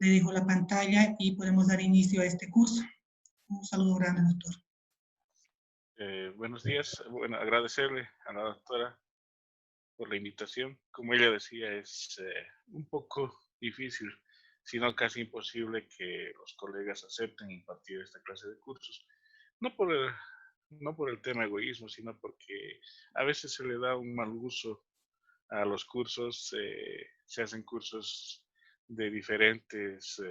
Le dejo la pantalla y podemos dar inicio a este curso. Un saludo grande, doctor. Buenos días. Bueno, agradecerle a la doctora por la invitación. Como ella decía, es un poco difícil, si no casi imposible, que los colegas acepten impartir esta clase de cursos. No por el tema egoísmo, sino porque a veces se le da un mal uso a los cursos. Se hacen cursos de diferentes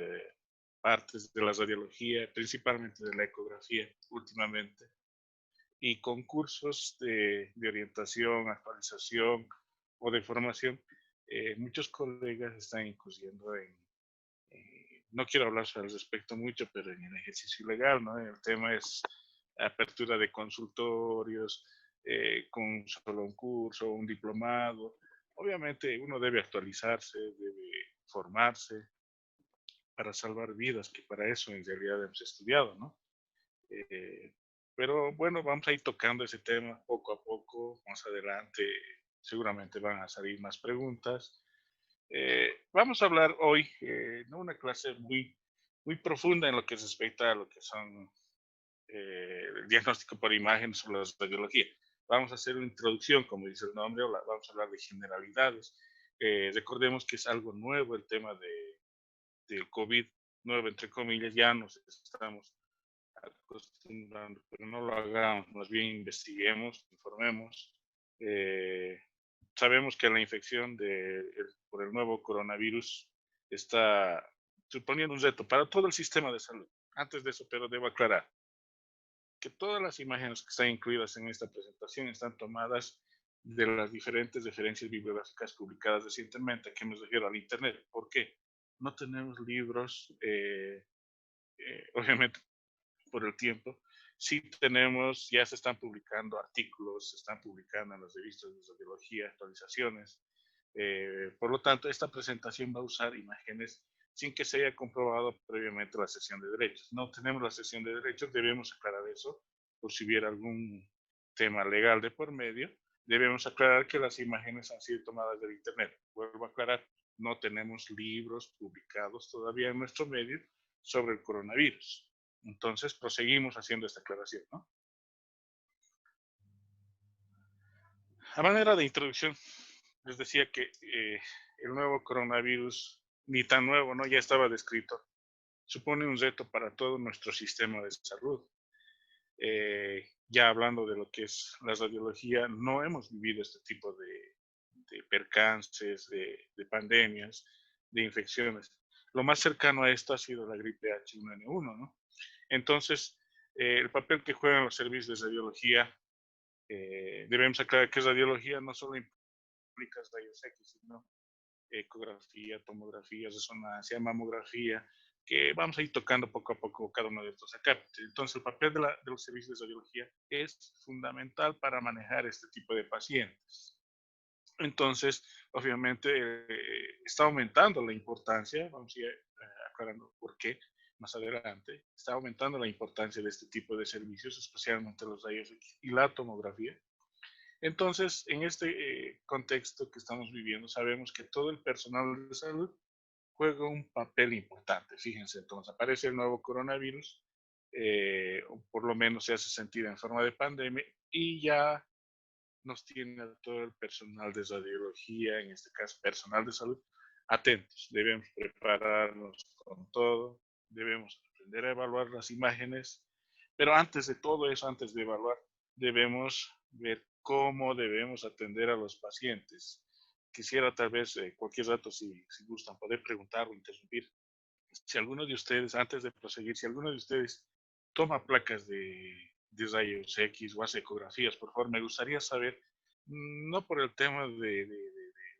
partes de la radiología, principalmente de la ecografía últimamente, y con cursos de orientación, actualización o de formación. Muchos colegas están incurriendo no quiero hablar al respecto mucho, pero en el ejercicio ilegal, ¿no? El tema es apertura de consultorios, con solo un curso, un diplomado. Obviamente uno debe actualizarse, debe formarse para salvar vidas, que para eso en realidad hemos estudiado, ¿no? Eh, pero bueno, vamos a ir tocando ese tema poco a poco. Más adelante seguramente van a salir más preguntas. Vamos a hablar hoy de una clase muy profunda en lo que respecta a lo que son el diagnóstico por imagen sobre la radiología. Vamos a hacer una introducción, como dice el nombre, vamos a hablar de generalidades. Recordemos que es algo nuevo el tema del COVID, nuevo entre comillas, ya nos estamos acostumbrando, pero no lo hagamos, más bien investiguemos, informemos. Sabemos que la infección por el nuevo coronavirus está suponiendo un reto para todo el sistema de salud. Antes de eso, pero debo aclarar que todas las imágenes que están incluidas en esta presentación están tomadas de las diferentes referencias bibliográficas publicadas recientemente, que me refiero al Internet. ¿Por qué? No tenemos libros, obviamente por el tiempo. Sí tenemos, ya se están publicando artículos, se están publicando en las revistas de radiología, actualizaciones. Por lo tanto, esta presentación va a usar imágenes sin que se haya comprobado previamente la sesión de derechos. No tenemos la sesión de derechos, debemos aclarar eso, por si hubiera algún tema legal de por medio. Debemos aclarar que las imágenes han sido tomadas del Internet. Vuelvo a aclarar, no tenemos libros publicados todavía en nuestro medio sobre el coronavirus. Entonces, proseguimos haciendo esta aclaración, ¿no? A manera de introducción, les decía que el nuevo coronavirus, ni tan nuevo, ¿no? Ya estaba descrito, supone un reto para todo nuestro sistema de salud. Ya hablando de lo que es la radiología, no hemos vivido este tipo de percances, de pandemias, de infecciones. Lo más cercano a esto ha sido la gripe H1N1, ¿no? Entonces, el papel que juegan los servicios de radiología, debemos aclarar que radiología no solo implica rayos X, sino ecografía, tomografía, resonancia, mamografía, que vamos a ir tocando poco a poco cada uno de estos acá. Entonces, el papel de los servicios de radiología es fundamental para manejar este tipo de pacientes. Entonces, obviamente, está aumentando la importancia, vamos a ir aclarando por qué más adelante, está aumentando la importancia de este tipo de servicios, especialmente los rayos X y la tomografía. Entonces, en este contexto que estamos viviendo, sabemos que todo el personal de salud juega un papel importante. Fíjense, entonces aparece el nuevo coronavirus, o por lo menos se hace sentir en forma de pandemia, y ya nos tiene a todo el personal de radiología, en este caso personal de salud, atentos. Debemos prepararnos con todo, debemos aprender a evaluar las imágenes, pero antes de todo eso, antes de evaluar, debemos ver cómo debemos atender a los pacientes. Quisiera tal vez cualquier rato, si gustan, poder preguntar o interrumpir. Si alguno de ustedes, antes de proseguir, si alguno de ustedes toma placas de rayos X o hace ecografías, por favor, me gustaría saber, no por el tema de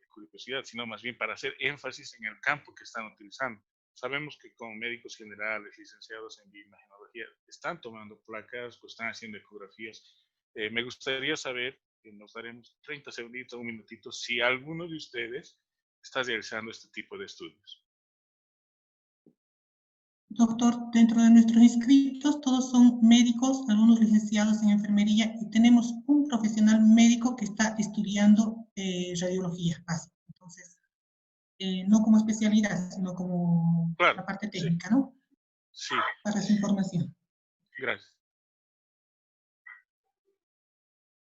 curiosidad, sino más bien para hacer énfasis en el campo que están utilizando. Sabemos que como médicos generales, licenciados en bioimagenología, están tomando placas o están haciendo ecografías. Me gustaría saber, nos daremos 30 segunditos, un minutito, si alguno de ustedes está realizando este tipo de estudios. Doctor, dentro de nuestros inscritos todos son médicos, algunos licenciados en enfermería y tenemos un profesional médico que está estudiando radiología básica. Entonces, no como especialidad, sino como Claro, la parte sí, técnica, ¿no? sí, Para su información. gracias.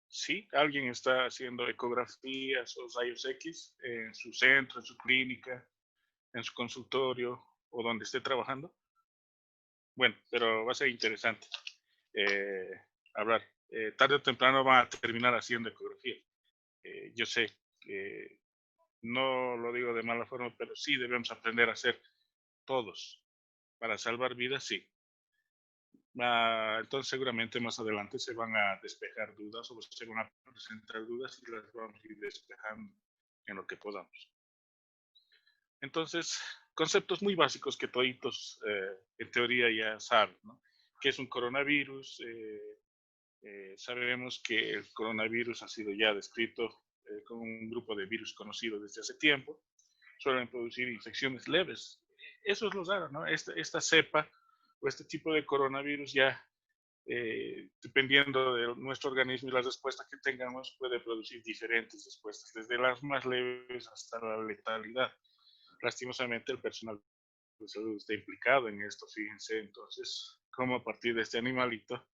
Sí, alguien está haciendo ecografías o rayos X en su centro, en su clínica, en su consultorio o donde esté trabajando. Bueno, pero va a ser interesante eh, hablar. Tarde o temprano van a terminar haciendo ecografía. Yo sé que no lo digo de mala forma, pero sí debemos aprender a hacer todos para salvar vidas, sí. Entonces seguramente más adelante se van a despejar dudas o se van a presentar dudas y las vamos a ir despejando en lo que podamos. Entonces, conceptos muy básicos que toditos en teoría ya saben, ¿no? ¿Qué es un coronavirus? Sabemos que el coronavirus ha sido ya descrito con un grupo de virus conocidos desde hace tiempo. Suelen producir infecciones leves. Eso es lo raro, ¿no? Esta cepa o este tipo de coronavirus ya, dependiendo de nuestro organismo y las respuestas que tengamos, puede producir diferentes respuestas, desde las más leves hasta la letalidad. Lastimosamente, el personal de salud está implicado en esto, fíjense, entonces, cómo a partir de este animalito,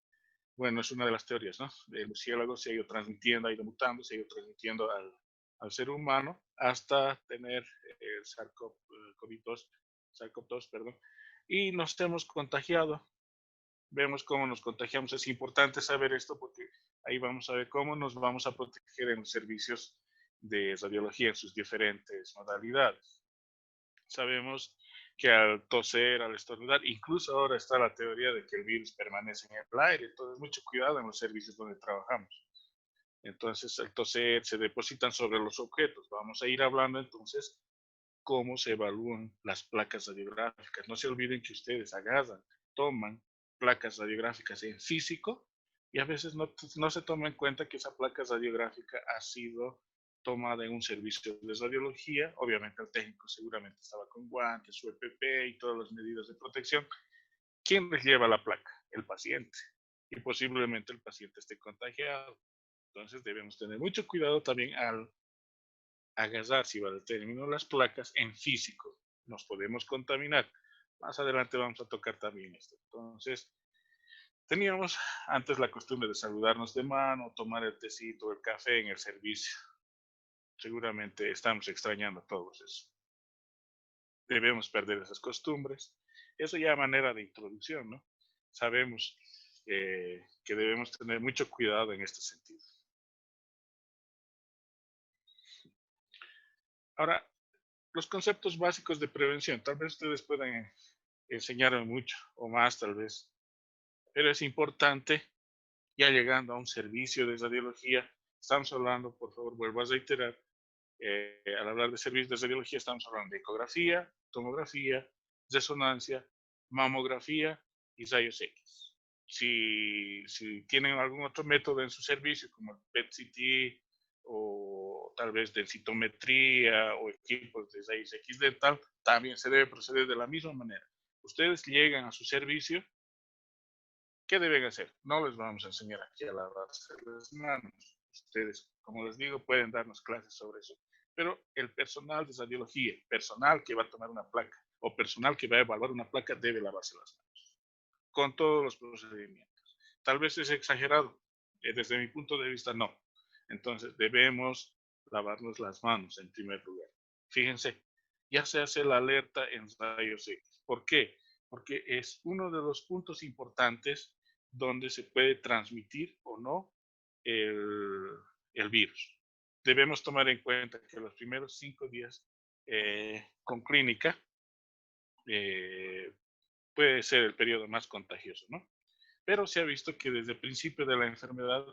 bueno, es una de las teorías, ¿no? El murciélago se ha ido transmitiendo, ha ido mutando, se ha ido transmitiendo al ser humano hasta tener el SARS-CoV-2, perdón, y nos hemos contagiado. Vemos cómo nos contagiamos. Es importante saber esto porque ahí vamos a ver cómo nos vamos a proteger en los servicios de radiología en sus diferentes modalidades. Sabemos que al toser, al estornudar, incluso ahora está la teoría de que el virus permanece en el aire, entonces mucho cuidado en los servicios donde trabajamos. Entonces, al toser se depositan sobre los objetos. Vamos a ir hablando entonces cómo se evalúan las placas radiográficas. No se olviden que ustedes agarran, toman placas radiográficas en físico y a veces no se toma en cuenta que esa placa radiográfica ha sido tomada en un servicio de radiología. Obviamente el técnico seguramente estaba con guantes, su EPP y todas las medidas de protección. ¿Quién les lleva la placa? El paciente. Y posiblemente el paciente esté contagiado. Entonces debemos tener mucho cuidado también al agarrar, si va el término, las placas en físico. Nos podemos contaminar. Más adelante vamos a tocar también esto. Entonces, teníamos antes la costumbre de saludarnos de mano, tomar el tecito, el café en el servicio. Seguramente estamos extrañando todos eso. Debemos perder esas costumbres. Eso ya a manera de introducción, ¿no? Sabemos que debemos tener mucho cuidado en este sentido. Ahora, los conceptos básicos de prevención. Tal vez ustedes puedan enseñarme mucho o más tal vez, pero es importante ya llegando a un servicio de radiología. Estamos hablando, por favor, vuelvo a reiterar, al hablar de servicios de radiología estamos hablando de ecografía, tomografía, resonancia, mamografía y rayos X. Si tienen algún otro método en su servicio, como el PET-CT o tal vez densitometría o equipos de rayos X dental, también se debe proceder de la misma manera. Ustedes llegan a su servicio, ¿qué deben hacer? No les vamos a enseñar aquí a lavarse las manos. Ustedes, como les digo, pueden darnos clases sobre eso. Pero el personal de radiología, personal que va a tomar una placa o personal que va a evaluar una placa debe lavarse las manos con todos los procedimientos. Tal vez es exagerado. Desde mi punto de vista, no. Entonces, debemos lavarnos las manos en primer lugar. Fíjense, ya se hace la alerta en rayos X. ¿Por qué? Porque es uno de los puntos importantes donde se puede transmitir o no el virus. Debemos tomar en cuenta que los primeros 5 días con clínica eh, puede ser el periodo más contagioso, ¿no? Pero se ha visto que desde el principio de la enfermedad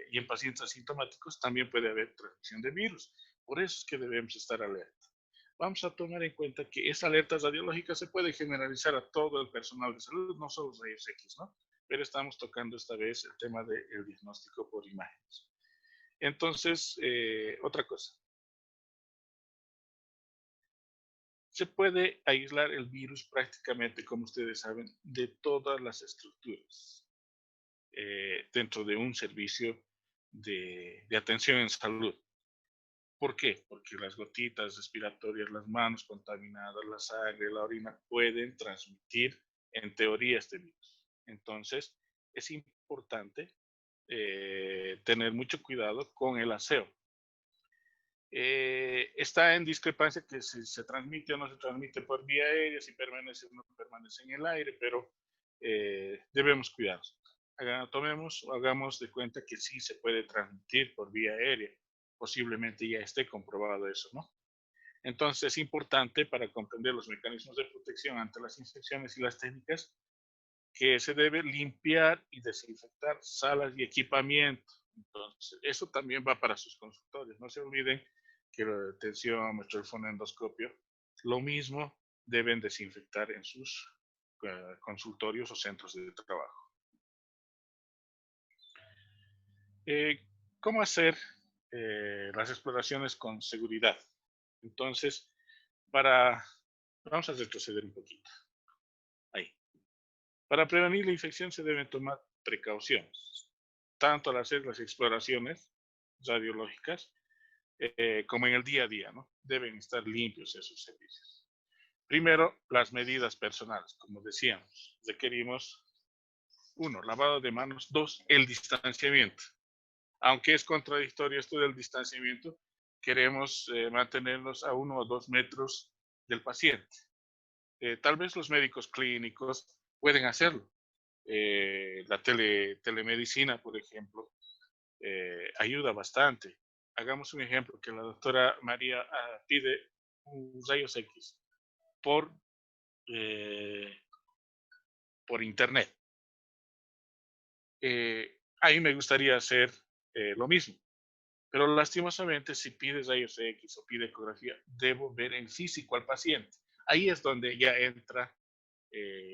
y en pacientes asintomáticos también puede haber transmisión de virus. Por eso es que debemos estar alerta. Vamos a tomar en cuenta que esa alerta radiológica se puede generalizar a todo el personal de salud, no solo rayos X, ¿no? Pero estamos tocando esta vez el tema del diagnóstico por imágenes. Entonces, otra cosa. Se puede aislar el virus prácticamente, como ustedes saben, de todas las estructuras dentro de un servicio de atención en salud. ¿Por qué? Porque las gotitas respiratorias, las manos contaminadas, la sangre, la orina pueden transmitir en teoría este virus. Entonces, es importante tener mucho cuidado con el aseo. Está en discrepancia que si se transmite o no se transmite por vía aérea, si permanece o no permanece en el aire, pero debemos cuidarnos. Hagamos de cuenta que sí se puede transmitir por vía aérea. Posiblemente ya esté comprobado eso, ¿no? Entonces es importante para comprender los mecanismos de protección ante las infecciones y las técnicas que se debe limpiar y desinfectar salas y equipamiento. Entonces, eso también va para sus consultorios. No se olviden que la tensiómetro, el fonendoscopio, lo mismo deben desinfectar en sus consultorios o centros de trabajo. ¿Cómo hacer las exploraciones con seguridad? Entonces, vamos a retroceder un poquito. Ahí. Para prevenir la infección se deben tomar precauciones, tanto al hacer las exploraciones radiológicas como en el día a día, ¿no? Deben estar limpios esos servicios. Primero, las medidas personales. Como decíamos, requerimos, 1, lavado de manos, 2, el distanciamiento. Aunque es contradictorio esto del distanciamiento, queremos mantenernos a 1 o 2 metros del paciente. Tal vez los médicos clínicos pueden hacerlo. La telemedicina, por ejemplo, ayuda bastante. Hagamos un ejemplo, que la doctora María pide un rayos X por, por internet. A mí me gustaría hacer lo mismo, pero lastimosamente si pide rayos X o pide ecografía, debo ver en físico al paciente. Ahí es donde ya entra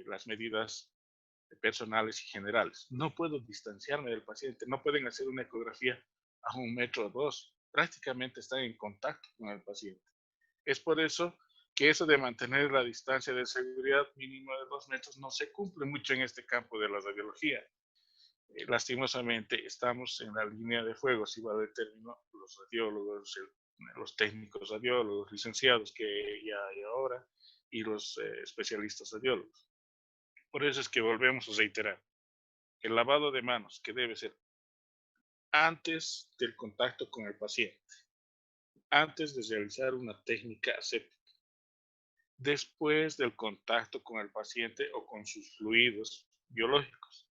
las medidas personales y generales. No puedo distanciarme del paciente, no pueden hacer una ecografía a 1 metro o 2, prácticamente están en contacto con el paciente. Es por eso que eso de mantener la distancia de seguridad mínima de 2 metros no se cumple mucho en este campo de la radiología. Lastimosamente estamos en la línea de fuego, si va de término, los radiólogos, los técnicos radiólogos, licenciados que ya hay ahora, y los especialistas radiólogos. Por eso es que volvemos a reiterar, el lavado de manos, que debe ser antes del contacto con el paciente, antes de realizar una técnica aséptica, después del contacto con el paciente o con sus fluidos biológicos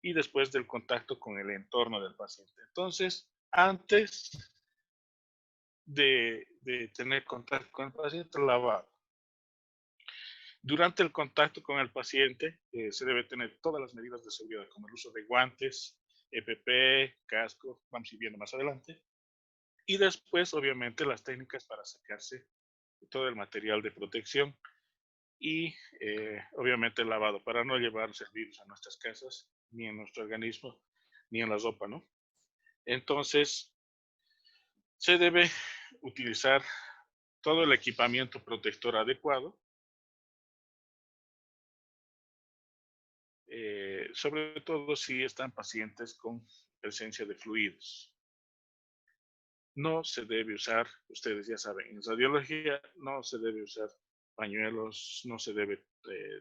y después del contacto con el entorno del paciente. Entonces, antes de tener contacto con el paciente, lavado. Durante el contacto con el paciente se debe tener todas las medidas de seguridad, como el uso de guantes, EPP, casco, vamos a ir viendo más adelante. Y después, obviamente, las técnicas para sacarse todo el material de protección y, obviamente, el lavado, para no llevarse el virus a nuestras casas, ni en nuestro organismo, ni en la ropa, ¿no? Entonces, se debe utilizar todo el equipamiento protector adecuado, sobre todo si están pacientes con presencia de fluidos. No se debe usar, ustedes ya saben, en radiología no se debe usar pañuelos, no se debe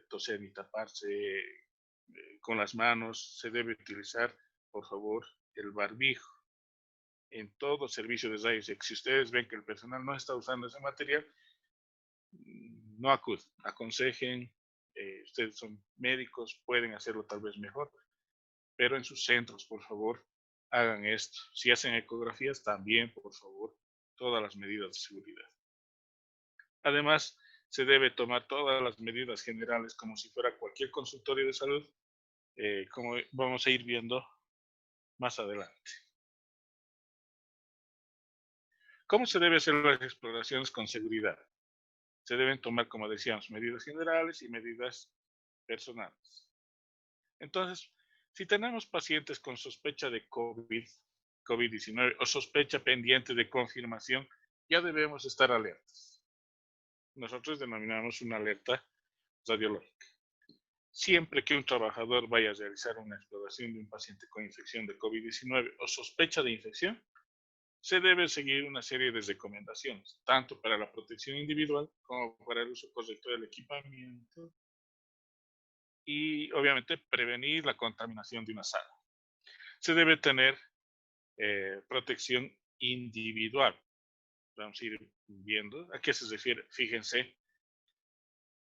toser ni taparse con las manos, se debe utilizar, por favor, el barbijo en todo servicio de rayos X. Si ustedes ven que el personal no está usando ese material, no acuden, aconsejen, ustedes son médicos, pueden hacerlo tal vez mejor, pero en sus centros, por favor, hagan esto. Si hacen ecografías, también, por favor, todas las medidas de seguridad. Además, se debe tomar todas las medidas generales como si fuera cualquier consultorio de salud, como vamos a ir viendo más adelante. ¿Cómo se debe hacer las exploraciones con seguridad? Se deben tomar, como decíamos, medidas generales y medidas personales. Entonces, si tenemos pacientes con sospecha de COVID-19 o sospecha pendiente de confirmación, ya debemos estar alertas. Nosotros denominamos una alerta radiológica. Siempre que un trabajador vaya a realizar una exploración de un paciente con infección de COVID-19 o sospecha de infección, se debe seguir una serie de recomendaciones, tanto para la protección individual como para el uso correcto del equipamiento y obviamente prevenir la contaminación de una sala. Se debe tener protección individual. Vamos a ir viendo a qué se refiere. Fíjense,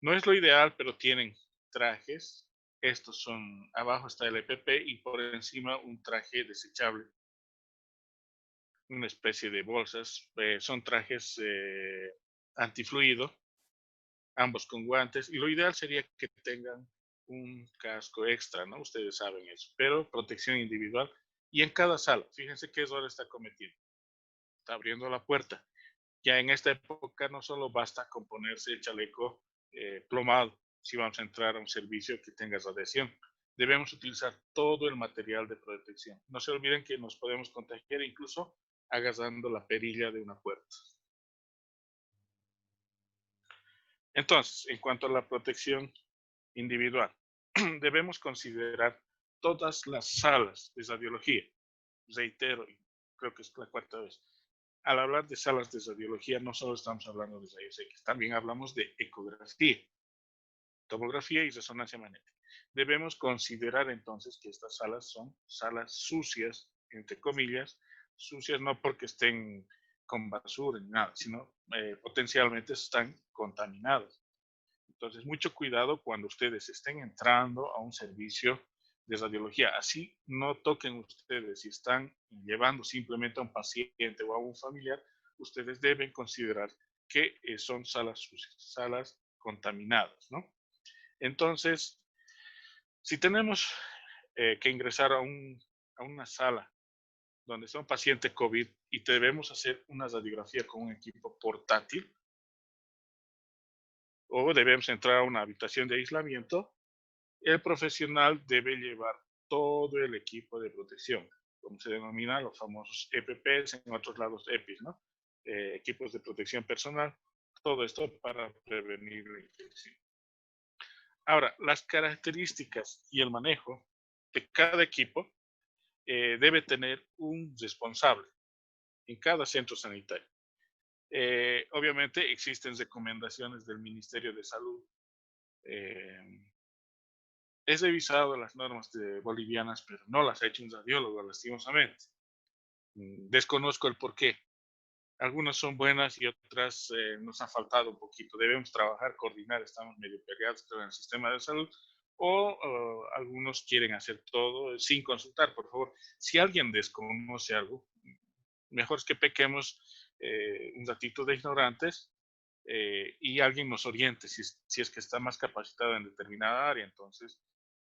no es lo ideal, pero tienen trajes. Estos son, abajo está el EPP y por encima un traje desechable, una especie de bolsas. Son trajes antifluido, ambos con guantes. Y lo ideal sería que tengan un casco extra, ¿no? Ustedes saben eso, pero protección individual. Y en cada sala, fíjense qué error está cometiendo. Está abriendo la puerta. Ya en esta época no solo basta con ponerse el chaleco plomado si vamos a entrar a un servicio que tenga radiación. Debemos utilizar todo el material de protección. No se olviden que nos podemos contagiar incluso agarrando la perilla de una puerta. Entonces, en cuanto a la protección individual, debemos considerar todas las salas de radiología. Reitero, creo que es la cuarta vez. Al hablar de salas de radiología, no solo estamos hablando de rayos X, también hablamos de ecografía, tomografía y resonancia magnética. Debemos considerar entonces que estas salas son salas sucias, entre comillas, sucias no porque estén con basura ni nada, sino potencialmente están contaminadas. Entonces, mucho cuidado cuando ustedes estén entrando a un servicio de radiología. Así no toquen ustedes, si están llevando simplemente a un paciente o a un familiar, ustedes deben considerar que son salas sucias, salas contaminadas, ¿no? Entonces, si tenemos que ingresar a una sala donde está un paciente COVID y debemos hacer una radiografía con un equipo portátil, o debemos entrar a una habitación de aislamiento, el profesional debe llevar todo el equipo de protección, como se denomina los famosos EPPs, en otros lados EPIs, ¿no? Equipos de protección personal, todo esto para prevenir la infección. Ahora, las características y el manejo de cada equipo debe tener un responsable en cada centro sanitario. Obviamente existen recomendaciones del Ministerio de Salud. He revisado las normas bolivianas, pero no las ha hecho un radiólogo, lastimosamente. Desconozco el por qué. Algunas son buenas y otras nos han faltado un poquito. Debemos trabajar, coordinar, estamos medio pegados en el sistema de salud, o algunos quieren hacer todo sin consultar. Por favor, si alguien desconoce algo, mejor es que pequemos un ratito de ignorantes y alguien nos oriente si es que está más capacitado en determinada área. Entonces,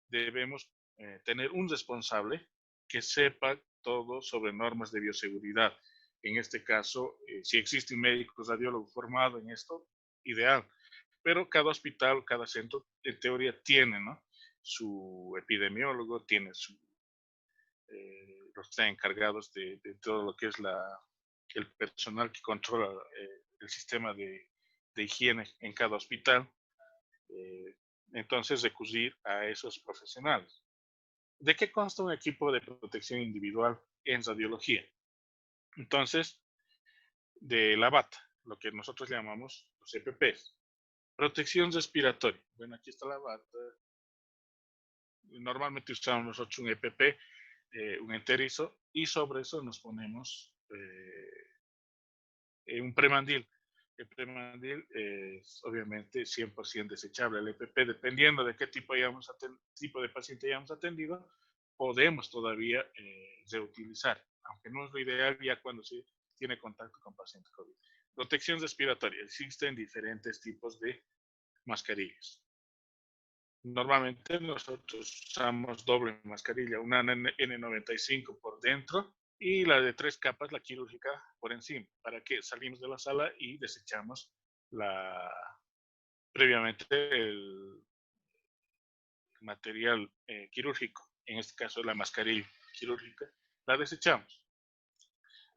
debemos tener un responsable que sepa todo sobre normas de bioseguridad. En este caso, si existe un médico radiólogo formado en esto, ideal. Pero cada hospital, cada centro, en teoría, tiene, ¿no?, su epidemiólogo, tiene los que están encargados de todo lo que es el personal que controla el sistema de higiene en cada hospital. Entonces, recurrir a esos profesionales. ¿De qué consta un equipo de protección individual en radiología? Entonces, de la bata, lo que nosotros llamamos los EPPs. Protección respiratoria. Bueno, aquí está la bata. Normalmente usamos nosotros un EPP, un enterizo, y sobre eso nos ponemos un premandil. El premandil es obviamente 100% desechable. El EPP, dependiendo de qué tipo de paciente hayamos atendido, podemos todavía reutilizar, aunque no es lo ideal ya cuando se tiene contacto con pacientes COVID. Protección respiratoria. Existen diferentes tipos de mascarillas. Normalmente nosotros usamos doble mascarilla, una N95 por dentro y la de 3 capas, la quirúrgica, por encima, para que salimos de la sala y desechamos previamente el material quirúrgico, en este caso la mascarilla quirúrgica, la desechamos.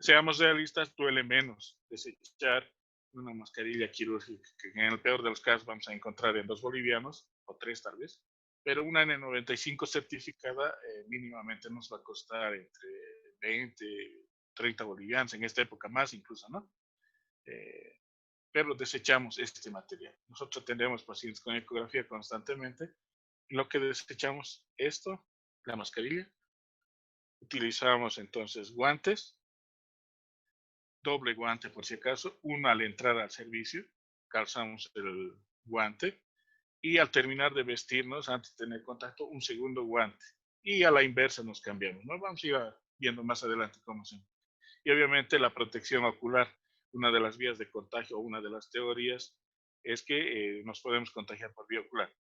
Seamos realistas, duele menos desechar una mascarilla quirúrgica, que en el peor de los casos vamos a encontrar en 2 bolivianos, o 3 tal vez, pero una N95 certificada mínimamente nos va a costar entre 20, 30 bolivianos, en esta época más incluso, ¿no? Pero desechamos este material. Nosotros atendemos pacientes con ecografía constantemente. Lo que desechamos, esto, la mascarilla. Utilizamos entonces guantes, doble guante por si acaso, uno al entrar al servicio, calzamos el guante y al terminar de vestirnos, antes de tener contacto, un segundo guante. Y a la inversa nos cambiamos, ¿no? Vamos a ir viendo más adelante cómo se. Y obviamente la protección ocular, una de las vías de contagio o una de las teorías es que nos podemos contagiar por vía ocular.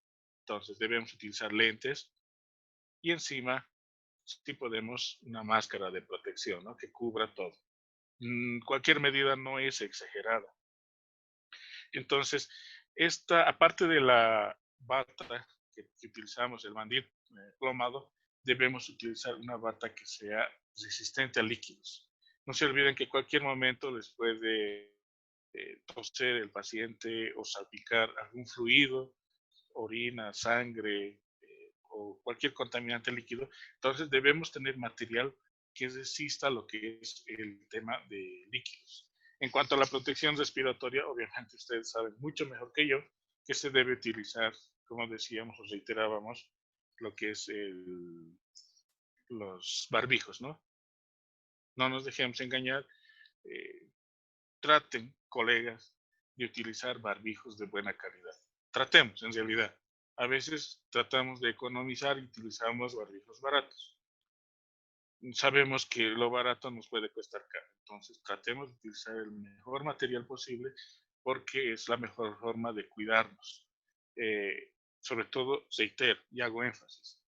Entonces debemos utilizar lentes y encima, si podemos, una máscara de protección, ¿no? Que cubra todo. Cualquier medida no es exagerada. Entonces, aparte de la bata que utilizamos, el mandil plomado, debemos utilizar una bata que sea resistente a líquidos. No se olviden que en cualquier momento les puede toser el paciente o salpicar algún fluido, orina, sangre o cualquier contaminante líquido. Entonces debemos tener material que resista lo que es el tema de líquidos. En cuanto a la protección respiratoria, obviamente ustedes saben mucho mejor que yo que se debe utilizar, como decíamos o reiterábamos, lo que es los barbijos, ¿no? No nos dejemos engañar. Traten, colegas, de utilizar barbijos de buena calidad. Tratemos, en realidad. A veces tratamos de economizar y utilizamos barbijos baratos. Sabemos que lo barato nos puede costar caro. Entonces, tratemos de utilizar el mejor material posible porque es la mejor forma de cuidarnos. Sobre todo, reitero y hago énfasis.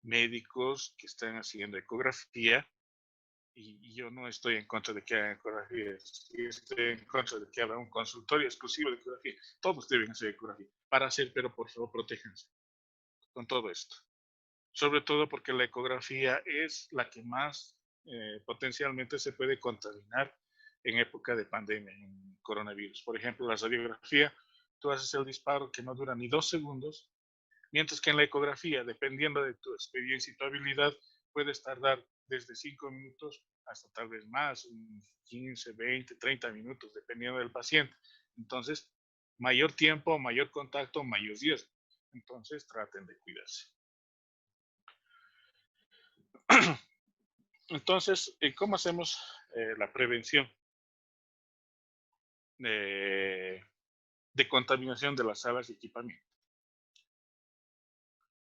Médicos que están haciendo ecografía, y yo no estoy en contra de que hagan ecografía, sí estoy en contra de que hagan un consultorio exclusivo de ecografía. Todos deben hacer ecografía para hacer, pero por favor, protéjanse con todo esto. Sobre todo porque la ecografía es la que más potencialmente se puede contaminar en época de pandemia, en coronavirus. Por ejemplo, la radiografía, tú haces el disparo que no dura ni 2 segundos, mientras que en la ecografía, dependiendo de tu experiencia y tu habilidad, puedes tardar desde 5 minutos hasta tal vez más, 15, 20, 30 minutos, dependiendo del paciente. Entonces, mayor tiempo, mayor contacto, mayor riesgo. Entonces, traten de cuidarse. Entonces, ¿cómo hacemos la prevención de contaminación de las salas y equipamiento?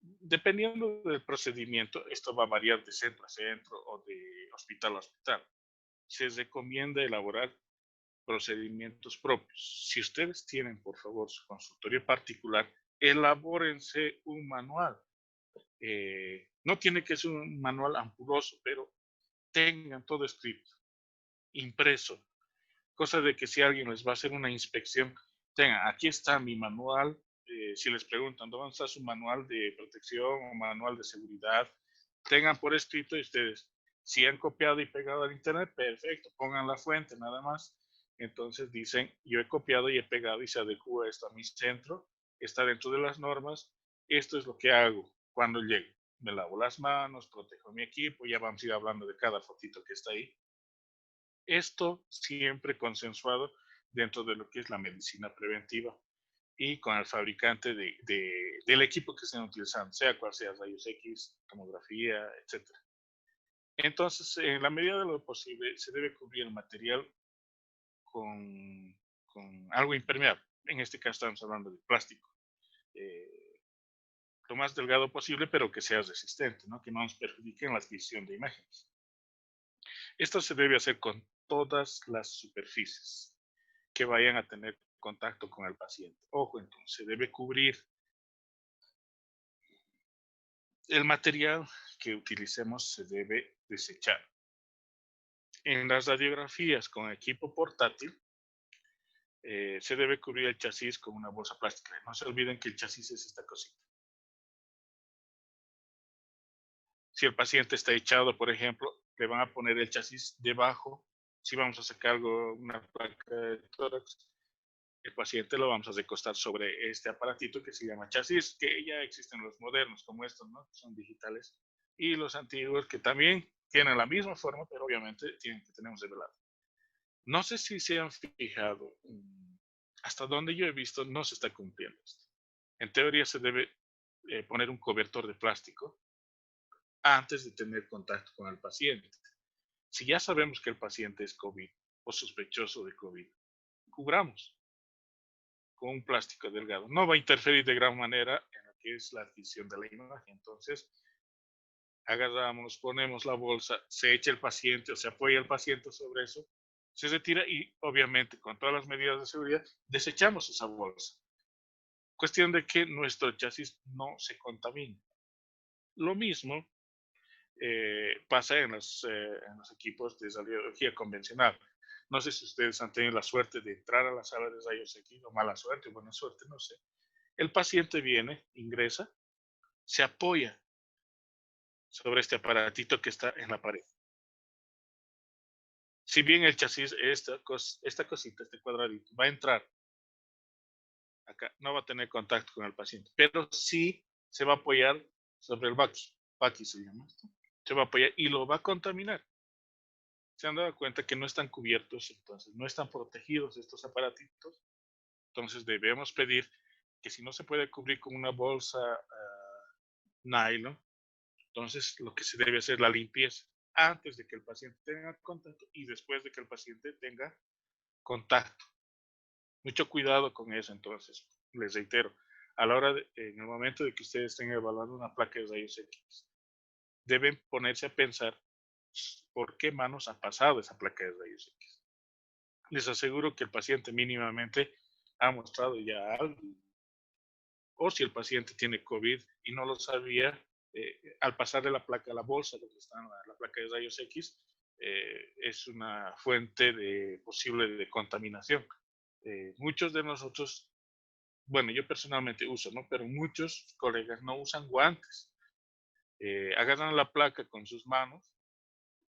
Dependiendo del procedimiento, esto va a variar de centro a centro o de hospital a hospital. Se recomienda elaborar procedimientos propios. Si ustedes tienen, por favor, su consultorio particular, elabórense un manual. No tiene que ser un manual ampuloso, pero tengan todo escrito, impreso, cosa de que si alguien les va a hacer una inspección, tengan, aquí está mi manual. Si les preguntan dónde está su manual de protección o manual de seguridad, tengan por escrito y ustedes, si han copiado y pegado al internet, perfecto, pongan la fuente nada más. Entonces dicen, yo he copiado y he pegado y se adecua esto a mi centro, está dentro de las normas, esto es lo que hago cuando llegue. Me lavo las manos, protejo mi equipo, ya vamos a ir hablando de cada fotito que está ahí. Esto siempre consensuado dentro de lo que es la medicina preventiva y con el fabricante del equipo que estén utilizando, sea cual sea, rayos X, tomografía, etc. Entonces, en la medida de lo posible, se debe cubrir el material con algo impermeable. En este caso estamos hablando de plástico. Lo más delgado posible, pero que sea resistente, ¿no? Que no nos perjudique en la adquisición de imágenes. Esto se debe hacer con todas las superficies que vayan a tener contacto con el paciente. Ojo, entonces, se debe cubrir el material que utilicemos, se debe desechar. En las radiografías con equipo portátil, se debe cubrir el chasis con una bolsa plástica. No se olviden que el chasis es esta cosita. Si el paciente está echado, por ejemplo, le van a poner el chasis debajo. Si vamos a sacar una placa de tórax, el paciente lo vamos a recostar sobre este aparatito que se llama chasis, que ya existen los modernos como estos, ¿no? Que son digitales, y los antiguos que también tienen la misma forma, pero obviamente tienen que tener un revelado. No sé si se han fijado, hasta donde yo he visto, no se está cumpliendo esto. En teoría se debe poner un cobertor de plástico antes de tener contacto con el paciente. Si ya sabemos que el paciente es COVID o sospechoso de COVID, cubramos con un plástico delgado. No va a interferir de gran manera en lo que es la adquisición de la imagen. Entonces, agarramos, ponemos la bolsa, se echa el paciente o se apoya el paciente sobre eso, se retira y obviamente con todas las medidas de seguridad desechamos esa bolsa. Cuestión de que nuestro chasis no se contamine. Lo mismo pasa en los equipos de radiología convencional. No sé si ustedes han tenido la suerte de entrar a la sala de rayos X, o mala suerte o buena suerte, no sé. El paciente viene, ingresa, se apoya sobre este aparatito que está en la pared. Si bien el chasis, esta cosita, este cuadradito, va a entrar acá, no va a tener contacto con el paciente, pero sí se va a apoyar sobre el baqui se llama esto. Se va a apoyar y lo va a contaminar. Se han dado cuenta que no están cubiertos, entonces no están protegidos estos aparatitos. Entonces debemos pedir que si no se puede cubrir con una bolsa nylon, entonces lo que se debe hacer es la limpieza antes de que el paciente tenga contacto y después de que el paciente tenga contacto. Mucho cuidado con eso, entonces, les reitero, a la hora en el momento de que ustedes estén evaluando una placa de rayos X, deben ponerse a pensar por qué manos ha pasado esa placa de rayos X. Les aseguro que el paciente mínimamente ha mostrado ya algo. O si el paciente tiene COVID y no lo sabía, al pasar de la placa a la bolsa donde está la placa de rayos X, es una fuente de posible de contaminación. Muchos de nosotros, bueno, yo personalmente uso, ¿no? Pero muchos colegas no usan guantes. Agarran la placa con sus manos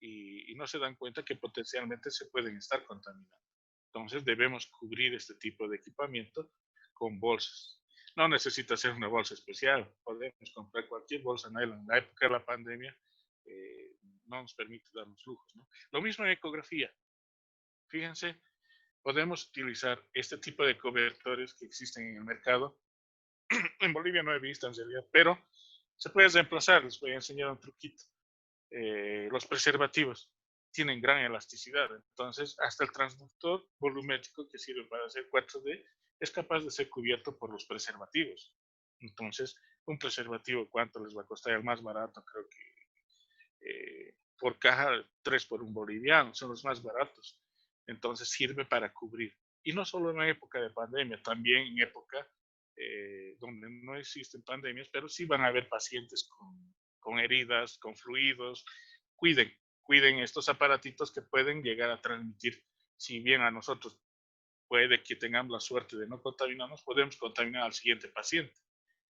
y no se dan cuenta que potencialmente se pueden estar contaminando. Entonces debemos cubrir este tipo de equipamiento con bolsas. No necesita ser una bolsa especial, podemos comprar cualquier bolsa nylon. En la época de la pandemia no nos permite darnos lujos, ¿no? Lo mismo en ecografía. Fíjense, podemos utilizar este tipo de cobertores que existen en el mercado. En Bolivia no he visto en realidad, pero se puede reemplazar. Les voy a enseñar un truquito. Los preservativos tienen gran elasticidad, entonces hasta el transductor volumétrico que sirve para hacer 4D es capaz de ser cubierto por los preservativos. Entonces, un preservativo, ¿cuánto les va a costar? El más barato, creo que por caja 3 por un boliviano, son los más baratos. Entonces sirve para cubrir. Y no solo en época de pandemia, también en época donde no existen pandemias, pero sí van a haber pacientes con heridas, con fluidos. Cuiden estos aparatitos que pueden llegar a transmitir, si bien a nosotros puede que tengamos la suerte de no contaminarnos, podemos contaminar al siguiente paciente.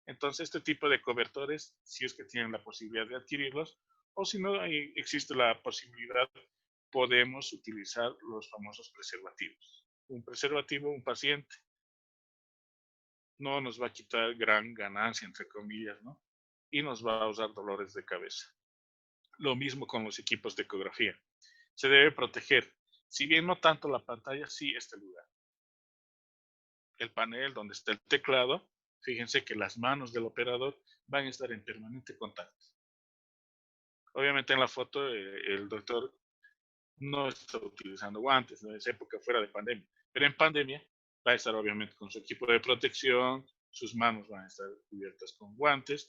Entonces, este tipo de cobertores, si es que tienen la posibilidad de adquirirlos, o si no existe la posibilidad, podemos utilizar los famosos preservativos. Un preservativo, un paciente, no nos va a quitar gran ganancia, entre comillas, ¿no? Y nos va a causar dolores de cabeza. Lo mismo con los equipos de ecografía. Se debe proteger, si bien no tanto la pantalla, sí este lugar. El panel donde está el teclado, fíjense que las manos del operador van a estar en permanente contacto. Obviamente en la foto el doctor no está utilizando guantes, no es época fuera de pandemia, pero en pandemia va a estar obviamente con su equipo de protección, sus manos van a estar cubiertas con guantes.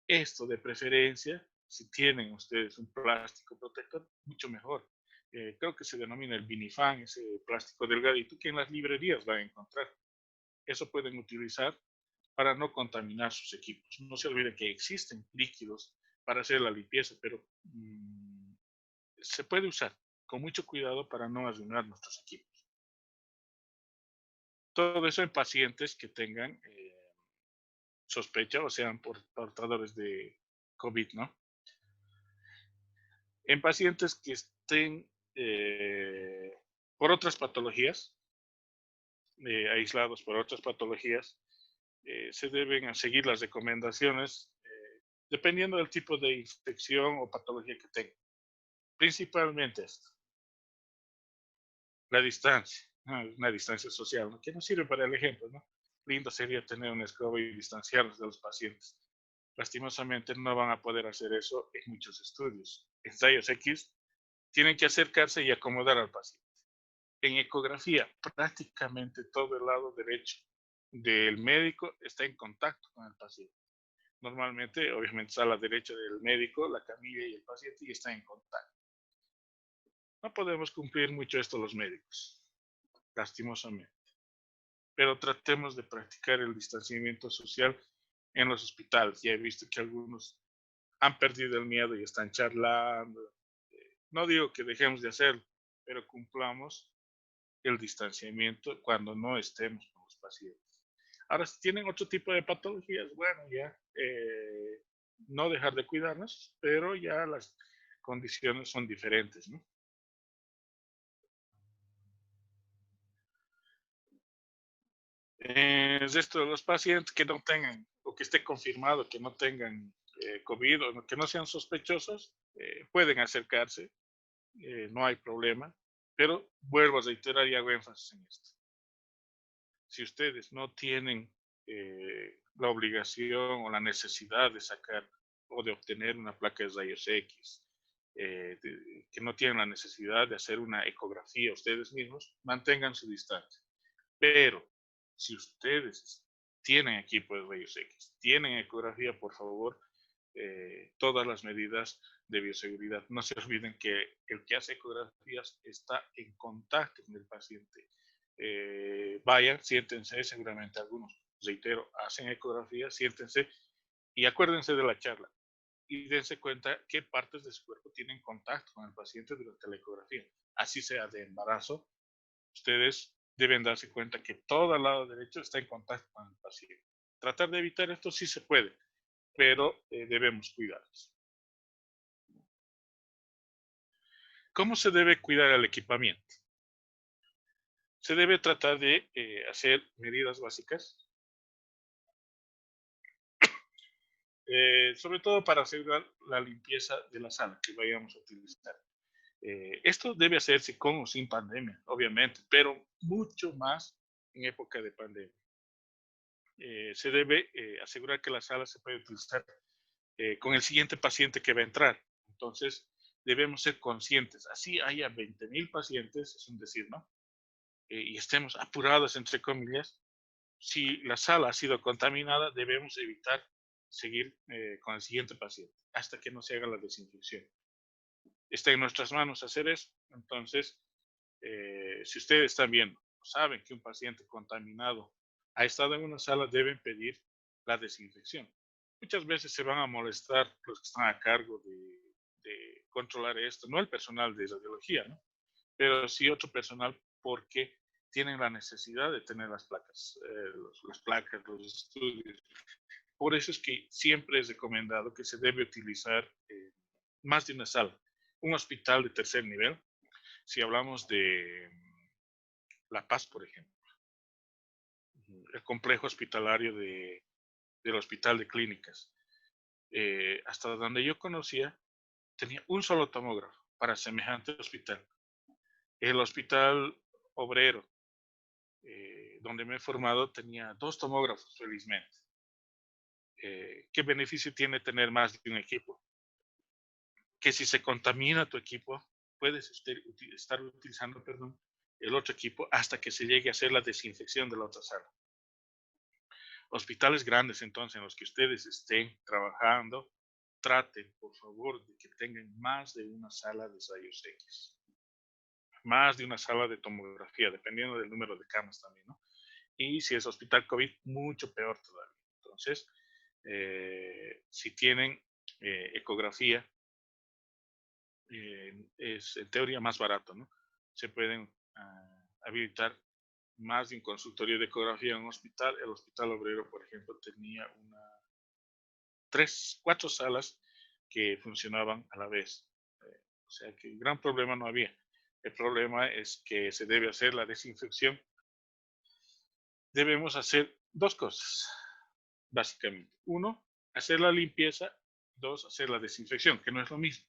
Esto de preferencia, si tienen ustedes un plástico protector, mucho mejor. Creo que se denomina el Vinifan, ese plástico delgadito que en las librerías van a encontrar. Eso pueden utilizar para no contaminar sus equipos. No se olviden que existen líquidos para hacer la limpieza, pero se puede usar con mucho cuidado para no arruinar nuestros equipos. Todo eso en pacientes que tengan sospecha o sean portadores de COVID, ¿no? En pacientes que estén por otras patologías, aislados por otras patologías, se deben seguir las recomendaciones dependiendo del tipo de infección o patología que tengan. Principalmente esto, la distancia, una distancia social, ¿no? Que nos sirve para el ejemplo, ¿no? Lindo sería tener una escoba y distanciarnos de los pacientes. Lastimosamente no van a poder hacer eso en muchos estudios. En rayos X tienen que acercarse y acomodar al paciente. En ecografía, prácticamente todo el lado derecho del médico está en contacto con el paciente. Normalmente, obviamente, está a la derecha del médico, la camilla y el paciente y está en contacto. No podemos cumplir mucho esto los médicos, lastimosamente. Pero tratemos de practicar el distanciamiento social en los hospitales. Ya he visto que algunos han perdido el miedo y están charlando. No digo que dejemos de hacerlo, pero cumplamos el distanciamiento cuando no estemos con los pacientes. Ahora, si tienen otro tipo de patologías, bueno, ya no dejar de cuidarnos, pero ya las condiciones son diferentes, ¿no? El resto de los pacientes que no tengan o que esté confirmado que no tengan COVID o que no sean sospechosos, pueden acercarse, no hay problema, pero vuelvo a reiterar y hago énfasis en esto. Si ustedes no tienen la obligación o la necesidad de sacar o de obtener una placa de rayos X, que no tienen la necesidad de hacer una ecografía ustedes mismos, mantengan su distancia. Pero si ustedes tienen equipo de rayos X, tienen ecografía, por favor, todas las medidas de bioseguridad. No se olviden que el que hace ecografías está en contacto con el paciente. Vayan, siéntense, seguramente algunos, reitero, hacen ecografías, siéntense y acuérdense de la charla y dense cuenta qué partes de su cuerpo tienen contacto con el paciente durante la ecografía. Así sea de embarazo, ustedes deben darse cuenta que todo el lado derecho está en contacto con el paciente. Tratar de evitar esto sí se puede, pero debemos cuidarnos. ¿Cómo se debe cuidar el equipamiento? Se debe tratar de hacer medidas básicas, sobre todo para asegurar la limpieza de la sala que vayamos a utilizar. Esto debe hacerse con o sin pandemia, obviamente, pero mucho más en época de pandemia. Se debe asegurar que la sala se puede utilizar con el siguiente paciente que va a entrar. Entonces, debemos ser conscientes. Así haya 20.000 pacientes, es un decir, ¿no? Y estemos apurados, entre comillas. Si la sala ha sido contaminada, debemos evitar seguir con el siguiente paciente hasta que no se haga la desinfección. Está en nuestras manos hacer eso. Entonces, si ustedes también saben que un paciente contaminado ha estado en una sala, deben pedir la desinfección. Muchas veces se van a molestar los que están a cargo de controlar esto, no el personal de radiología, ¿no? Pero sí otro personal porque tienen la necesidad de tener las placas, las placas, los estudios. Por eso es que siempre es recomendado que se debe utilizar más de una sala. Un hospital de tercer nivel, si hablamos de La Paz, por ejemplo, el complejo hospitalario del Hospital de Clínicas, hasta donde yo conocía, tenía un solo tomógrafo para semejante hospital. El Hospital Obrero, donde me he formado, tenía 2 tomógrafos, felizmente. ¿Qué beneficio tiene tener más de un equipo? Que si se contamina tu equipo, puedes estar utilizando, perdón, el otro equipo hasta que se llegue a hacer la desinfección de la otra sala. Hospitales grandes, entonces, en los que ustedes estén trabajando, traten, por favor, de que tengan más de una sala de rayos X, más de una sala de tomografía, dependiendo del número de camas también, ¿no? Y si es hospital COVID, mucho peor todavía. Entonces, si tienen ecografía, es en teoría más barato, ¿no? Se pueden habilitar más de un consultorio de ecografía en un hospital. El Hospital Obrero, por ejemplo, tenía 4 salas que funcionaban a la vez. O sea que gran problema no había. El problema es que se debe hacer la desinfección. Debemos hacer 2 cosas, básicamente. 1, hacer la limpieza. 2, hacer la desinfección, que no es lo mismo.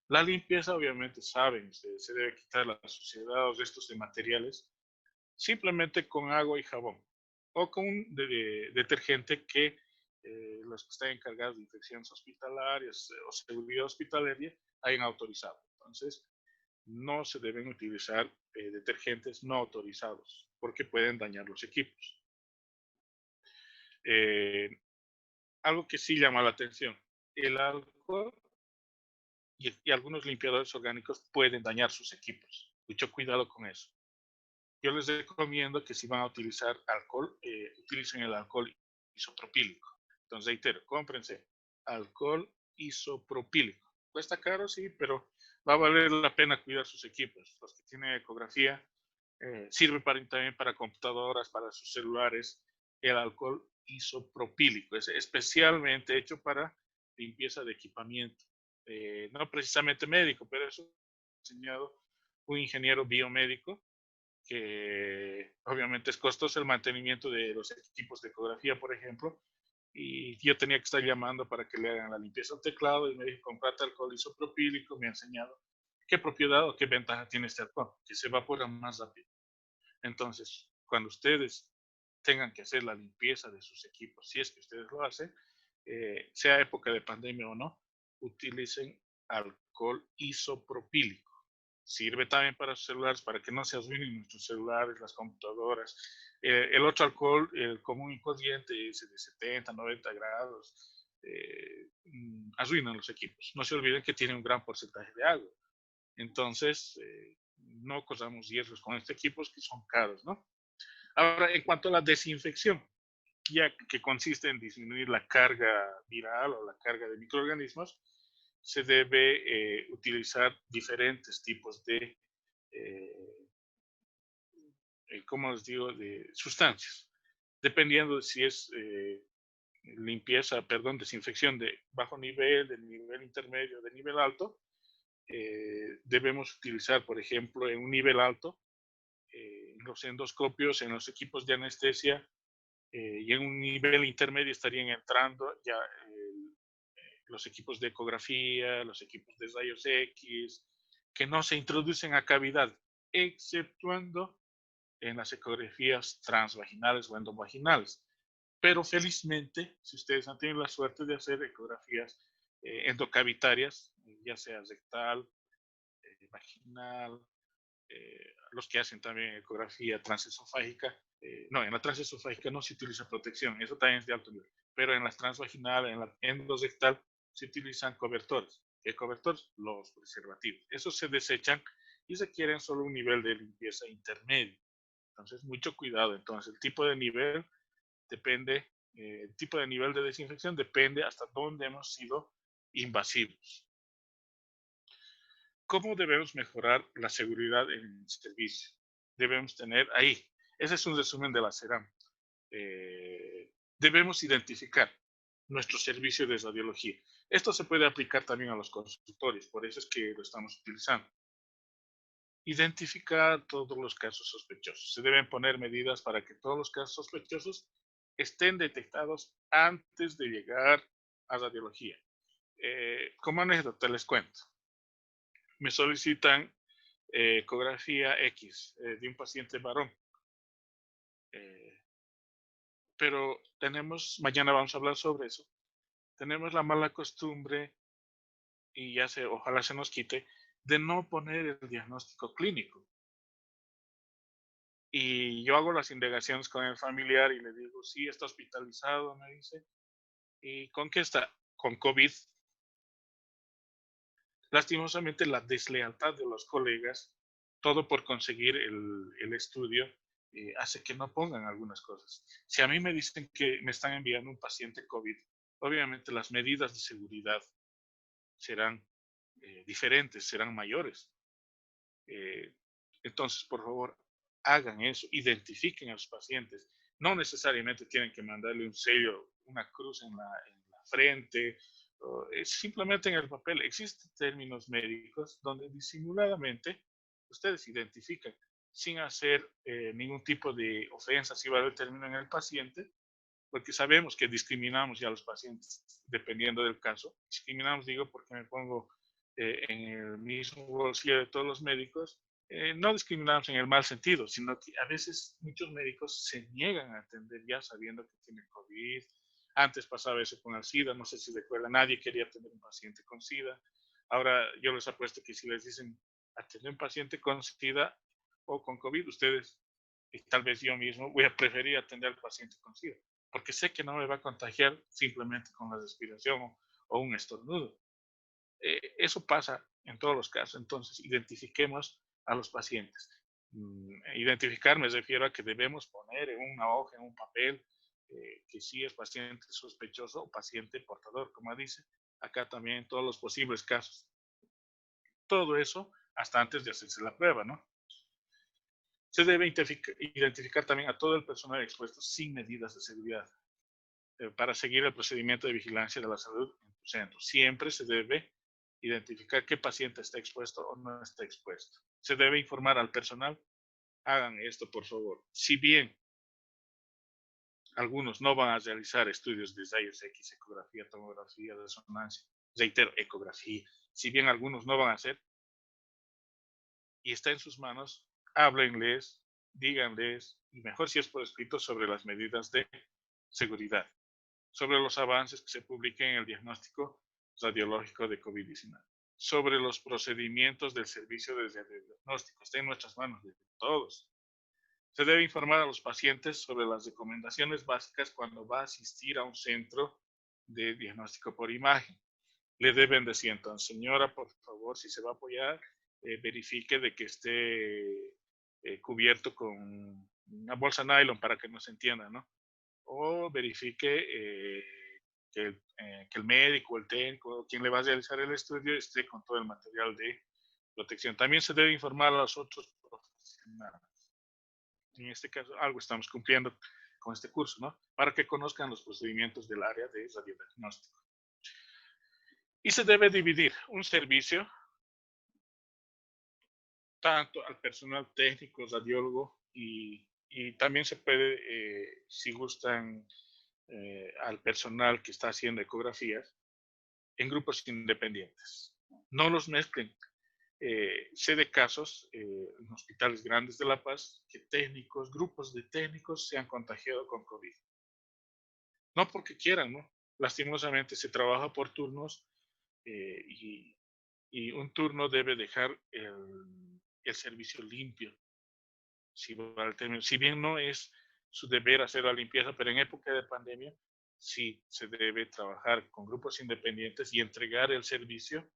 La limpieza, obviamente, saben, se debe quitar la suciedad o restos de materiales simplemente con agua y jabón o con un detergente que los que están encargados de infecciones hospitalarias o seguridad hospitalaria hayan autorizado. Entonces, no se deben utilizar detergentes no autorizados porque pueden dañar los equipos. Eh, Algo que sí llama la atención, el alcohol y algunos limpiadores orgánicos pueden dañar sus equipos. Mucho cuidado con eso. Yo les recomiendo que si van a utilizar alcohol, utilicen el alcohol isopropílico. Entonces, reitero, cómprense alcohol isopropílico. Cuesta caro, sí, pero va a valer la pena cuidar sus equipos. Los que tienen ecografía, sirve también para computadoras, para sus celulares, el alcohol isopropílico. Es especialmente hecho para limpieza de equipamiento. No precisamente médico, pero eso ha enseñado un ingeniero biomédico que obviamente es costoso el mantenimiento de los equipos de ecografía, por ejemplo, y yo tenía que estar llamando para que le hagan la limpieza al teclado y me dijo, comprate alcohol isopropílico, me ha enseñado qué propiedad o qué ventaja tiene este alcohol, que se evapora más rápido. Entonces, cuando ustedes tengan que hacer la limpieza de sus equipos, si es que ustedes lo hacen, sea época de pandemia o no, utilicen alcohol isopropílico. Sirve también para sus celulares, para que no se arruinen nuestros celulares, las computadoras. El otro alcohol, el común y corriente, ese de 70, 90 grados, arruinan los equipos. No se olviden que tiene un gran porcentaje de agua. Entonces, no corramos riesgos con estos equipos que son caros, ¿no? Ahora, en cuanto a la desinfección, ya que consiste en disminuir la carga viral o la carga de microorganismos, se debe utilizar diferentes tipos de, eh, ¿cómo les digo?, de sustancias, dependiendo de si es desinfección de bajo nivel, de nivel intermedio, de nivel alto. Debemos utilizar, por ejemplo, en un nivel alto, en los endoscopios, en los equipos de anestesia, y en un nivel intermedio estarían entrando ya los equipos de ecografía, los equipos de rayos X, que no se introducen a cavidad, exceptuando en las ecografías transvaginales o endovaginales. Pero felizmente, si ustedes han tenido la suerte de hacer ecografías endocavitarias, ya sea rectal, vaginal, los que hacen también ecografía transesofágica, no, en la transesofágica no se utiliza protección, eso también es de alto nivel, pero en las transvaginales, en la endorrectal, se utilizan cobertores. ¿Qué cobertores? Los preservativos. Esos se desechan y requieren solo un nivel de limpieza intermedio. Entonces, mucho cuidado. Entonces, el tipo de nivel depende, el tipo de nivel de desinfección depende hasta dónde hemos sido invasivos. ¿Cómo debemos mejorar la seguridad en el servicio? Debemos tener ahí, ese es un resumen de la CERAM. Debemos identificar nuestro servicio de radiología. Esto se puede aplicar también a los consultorios, por eso es que lo estamos utilizando. Identificar todos los casos sospechosos. Se deben poner medidas para que todos los casos sospechosos estén detectados antes de llegar a radiología. Como anécdota les cuento. Me solicitan ecografía X de un paciente varón. Pero mañana vamos a hablar sobre eso. Tenemos la mala costumbre, y ojalá se nos quite, de no poner el diagnóstico clínico. Y yo hago las indagaciones con el familiar y le digo, sí, está hospitalizado, me dice. ¿Y con qué está? Con COVID. Lastimosamente, la deslealtad de los colegas, todo por conseguir el estudio, hace que no pongan algunas cosas. Si a mí me dicen que me están enviando un paciente COVID, obviamente las medidas de seguridad serán diferentes, serán mayores. Entonces, por favor, hagan eso, identifiquen a los pacientes. No necesariamente tienen que mandarle un sello, una cruz en la frente, es simplemente en el papel. Existen términos médicos donde disimuladamente ustedes identifican sin hacer ningún tipo de ofensa, si va el término en el paciente, porque sabemos que discriminamos ya a los pacientes dependiendo del caso. Discriminamos, digo, porque me pongo en el mismo bolsillo de todos los médicos, no discriminamos en el mal sentido, sino que a veces muchos médicos se niegan a atender ya sabiendo que tiene COVID. Antes pasaba eso con el SIDA, no sé si recuerdan, nadie quería atender un paciente con SIDA. Ahora yo les apuesto que si les dicen atender un paciente con SIDA o con COVID, ustedes, y tal vez yo mismo, voy a preferir atender al paciente con SIDA, porque sé que no me va a contagiar simplemente con la respiración o un estornudo. Eso pasa en todos los casos, entonces identifiquemos a los pacientes. Identificar me refiero a que debemos poner en una hoja, en un papel, que sí es paciente sospechoso o paciente portador, como dice acá también en todos los posibles casos. Todo eso hasta antes de hacerse la prueba, ¿no? Se debe identificar también a todo el personal expuesto sin medidas de seguridad para seguir el procedimiento de vigilancia de la salud en tu centro. Siempre se debe identificar qué paciente está expuesto o no está expuesto. Se debe informar al personal. Hagan esto, por favor. Si bien algunos no van a realizar estudios de rayos X, ecografía, tomografía, resonancia, reitero, ecografía, si bien algunos no van a hacer, y está en sus manos, háblenles, díganles, y mejor si es por escrito, sobre las medidas de seguridad, sobre los avances que se publiquen en el diagnóstico radiológico de COVID-19, sobre los procedimientos del servicio de diagnóstico. Está en nuestras manos, de todos. Se debe informar a los pacientes sobre las recomendaciones básicas cuando va a asistir a un centro de diagnóstico por imagen. Le deben decir entonces, señora, por favor, si se va a apoyar, verifique de que esté cubierto con una bolsa nylon para que no se entienda, ¿no? O verifique que el médico, el técnico, quien le va a realizar el estudio, esté con todo el material de protección. También se debe informar a los otros profesionales. En este caso, algo estamos cumpliendo con este curso, ¿no? Para que conozcan los procedimientos del área de radiodiagnóstico. Y se debe dividir un servicio tanto al personal técnico, radiólogo, y también se puede, si gustan, al personal que está haciendo ecografías en grupos independientes. No los mezclen. Sé de casos en hospitales grandes de La Paz que grupos de técnicos se han contagiado con COVID. No porque quieran, ¿no? Lastimosamente se trabaja por turnos y un turno debe dejar el servicio limpio. Si bien no es su deber hacer la limpieza, pero en época de pandemia sí se debe trabajar con grupos independientes y entregar el servicio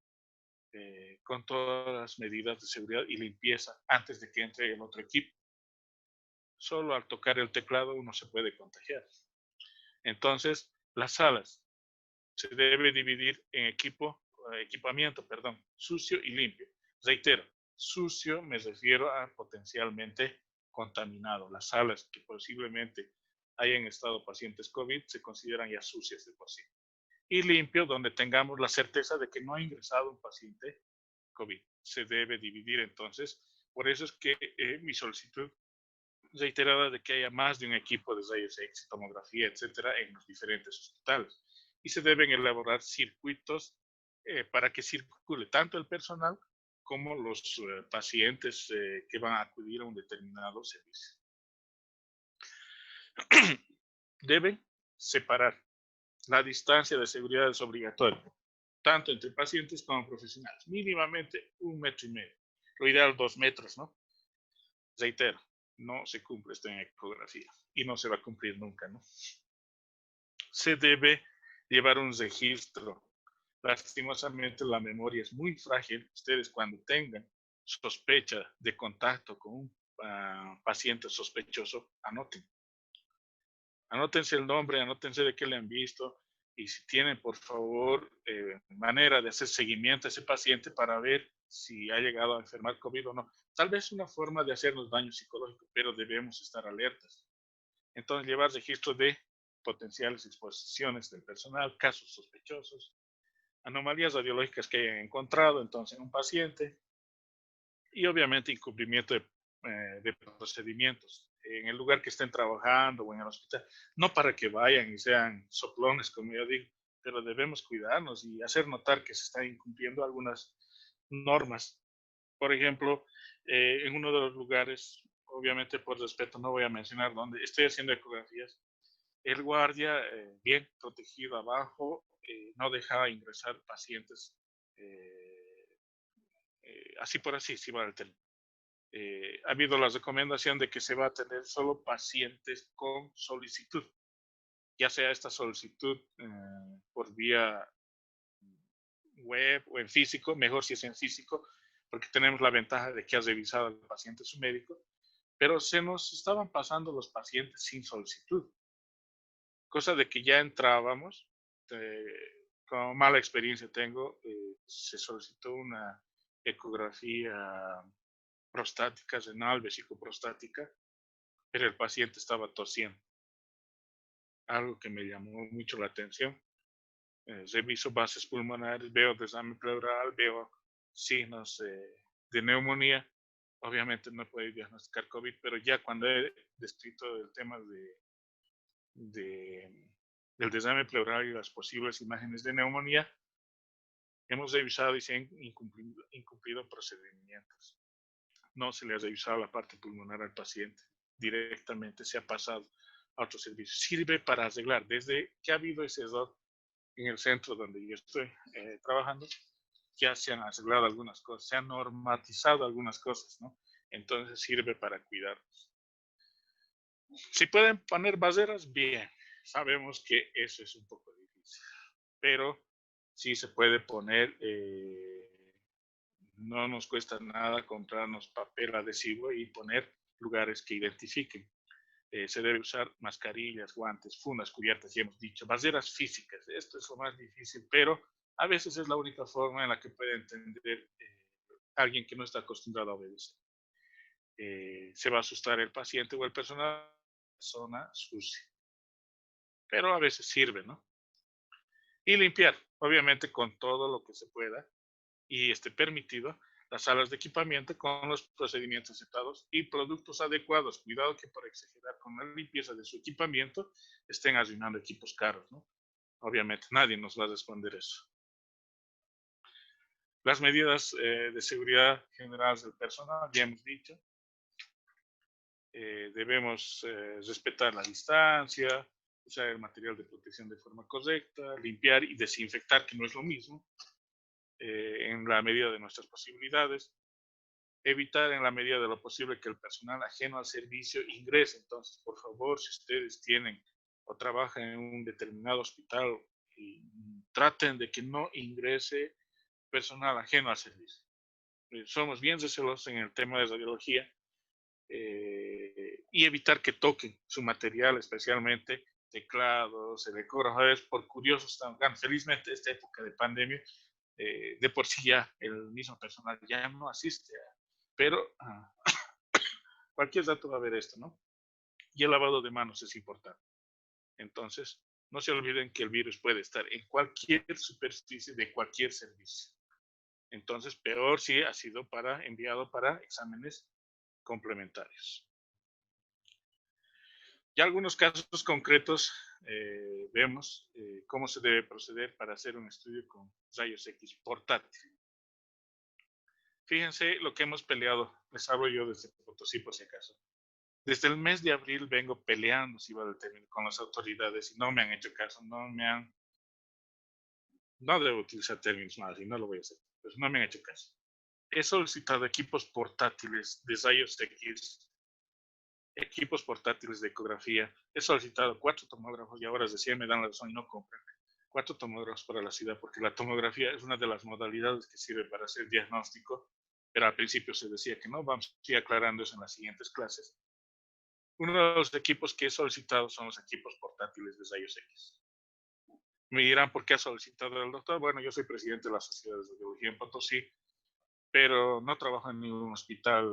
con todas las medidas de seguridad y limpieza antes de que entre el otro equipo. Solo al tocar el teclado uno se puede contagiar. Entonces, las salas se debe dividir en equipamiento, sucio y limpio. Reitero, sucio me refiero a potencialmente contaminado. Las salas que posiblemente hayan estado pacientes COVID se consideran ya sucias de por sí. Y limpio, donde tengamos la certeza de que no ha ingresado un paciente COVID. Se debe dividir entonces. Por eso es que mi solicitud reiterada de que haya más de un equipo de rayos X, tomografía, etcétera, en los diferentes hospitales. Y se deben elaborar circuitos para que circule tanto el personal como los pacientes que van a acudir a un determinado servicio. Deben separar. La distancia de seguridad es obligatoria, tanto entre pacientes como profesionales. Mínimamente 1,5 metros. Lo ideal 2 metros, ¿no? Reitero, no se cumple esto en ecografía y no se va a cumplir nunca, ¿no? Se debe llevar un registro. Lastimosamente la memoria es muy frágil. Ustedes cuando tengan sospecha de contacto con un paciente sospechoso, anoten. Anótense el nombre, anótense de qué le han visto y si tienen, por favor, manera de hacer seguimiento a ese paciente para ver si ha llegado a enfermar COVID o no. Tal vez una forma de hacernos daño psicológico, pero debemos estar alertas. Entonces, llevar registro de potenciales exposiciones del personal, casos sospechosos, anomalías radiológicas que hayan encontrado entonces en un paciente y obviamente incumplimiento de procedimientos en el lugar que estén trabajando o en el hospital, no para que vayan y sean soplones, como yo digo, pero debemos cuidarnos y hacer notar que se están incumpliendo algunas normas. Por ejemplo, en uno de los lugares, obviamente por respeto no voy a mencionar dónde, estoy haciendo ecografías. El guardia, bien protegido abajo, no dejaba ingresar pacientes eh, así por así, si va el término. Ha habido la recomendación de que se va a tener solo pacientes con solicitud, ya sea esta solicitud por vía web o en físico, mejor si es en físico, porque tenemos la ventaja de que ha revisado al paciente su médico, pero se nos estaban pasando los pacientes sin solicitud, cosa de que ya entrábamos, como mala experiencia tengo, se solicitó una ecografía prostática, renal, vesicoprostática, pero el paciente estaba tosiendo, algo que me llamó mucho la atención. Reviso bases pulmonares, veo desame pleural, veo signos de neumonía. Obviamente no puede diagnosticar COVID, pero ya cuando he descrito el tema de- del desame pleural y las posibles imágenes de neumonía, hemos revisado y se han incumplido procedimientos. No se le ha revisado la parte pulmonar al paciente, directamente se ha pasado a otro servicio. Sirve para arreglar, desde que ha habido ese error en el centro donde yo estoy trabajando, ya se han arreglado algunas cosas, se han normatizado algunas cosas, ¿no? Entonces sirve para cuidarnos. Si pueden poner barreras, bien. Sabemos que eso es un poco difícil, pero sí se puede poner, no nos cuesta nada comprarnos papel adhesivo y poner lugares que identifiquen. Se debe usar mascarillas, guantes, fundas cubiertas, ya hemos dicho, barreras físicas. Esto es lo más difícil, pero a veces es la única forma en la que puede entender alguien que no está acostumbrado a obedecer. Se va a asustar el paciente o el personal, zona sucia, pero a veces sirve, ¿no? Y limpiar, obviamente con todo lo que se pueda y esté permitido, las salas de equipamiento con los procedimientos aceptados y productos adecuados. Cuidado que por exagerar con la limpieza de su equipamiento estén arruinando equipos caros, ¿no? Obviamente nadie nos va a responder eso. Las medidas de seguridad generales del personal, ya hemos dicho, debemos respetar la distancia, usar el material de protección de forma correcta, limpiar y desinfectar, que no es lo mismo, en la medida de nuestras posibilidades. Evitar en la medida de lo posible que el personal ajeno al servicio ingrese. Entonces, por favor, si ustedes tienen o trabajan en un determinado hospital, traten de que no ingrese personal ajeno al servicio. Somos bien recelosos en el tema de radiología y evitar que toquen su material, especialmente teclados, ecógrafos, por curiosos están. Felizmente, esta época de pandemia, de por sí ya el mismo personal ya no asiste, pero cualquier dato va a haber esto, ¿no? Y el lavado de manos es importante. Entonces, no se olviden que el virus puede estar en cualquier superficie de cualquier servicio. Entonces, peor si ha sido enviado para exámenes complementarios. Ya algunos casos concretos vemos cómo se debe proceder para hacer un estudio con rayos X portátil. Fíjense lo que hemos peleado, les hablo yo desde Potosí por si acaso. Desde el mes de abril vengo peleando, si va del término, con las autoridades y no me han hecho caso, no debo utilizar términos malos y no lo voy a hacer, pero no me han hecho caso. He solicitado equipos portátiles de rayos X, equipos portátiles de ecografía. He solicitado 4 tomógrafos y ahora recién me dan la razón y no compran 4 tomógrafos para la ciudad, porque la tomografía es una de las modalidades que sirve para hacer diagnóstico, pero al principio se decía que no, vamos a ir aclarando eso en las siguientes clases. Uno de los equipos que he solicitado son los equipos portátiles de rayos X. Me dirán por qué ha solicitado el doctor. Bueno, yo soy presidente de la Sociedad de Radiología en Potosí, pero no trabajo en ningún hospital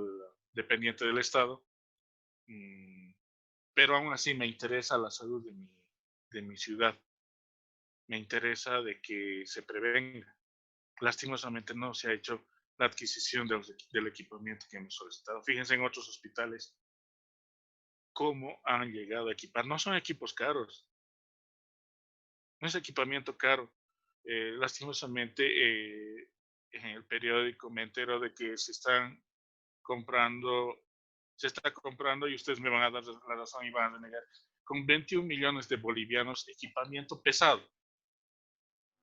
dependiente del Estado. Pero aún así me interesa la salud de mi ciudad. Me interesa de que se prevenga. Lastimosamente no se ha hecho la adquisición del equipamiento que hemos solicitado. Fíjense en otros hospitales cómo han llegado a equipar. No son equipos caros, no es equipamiento caro. Lastimosamente, en el periódico me entero de que se está comprando, y ustedes me van a dar la razón y van a negar, con 21 millones de bolivianos equipamiento pesado,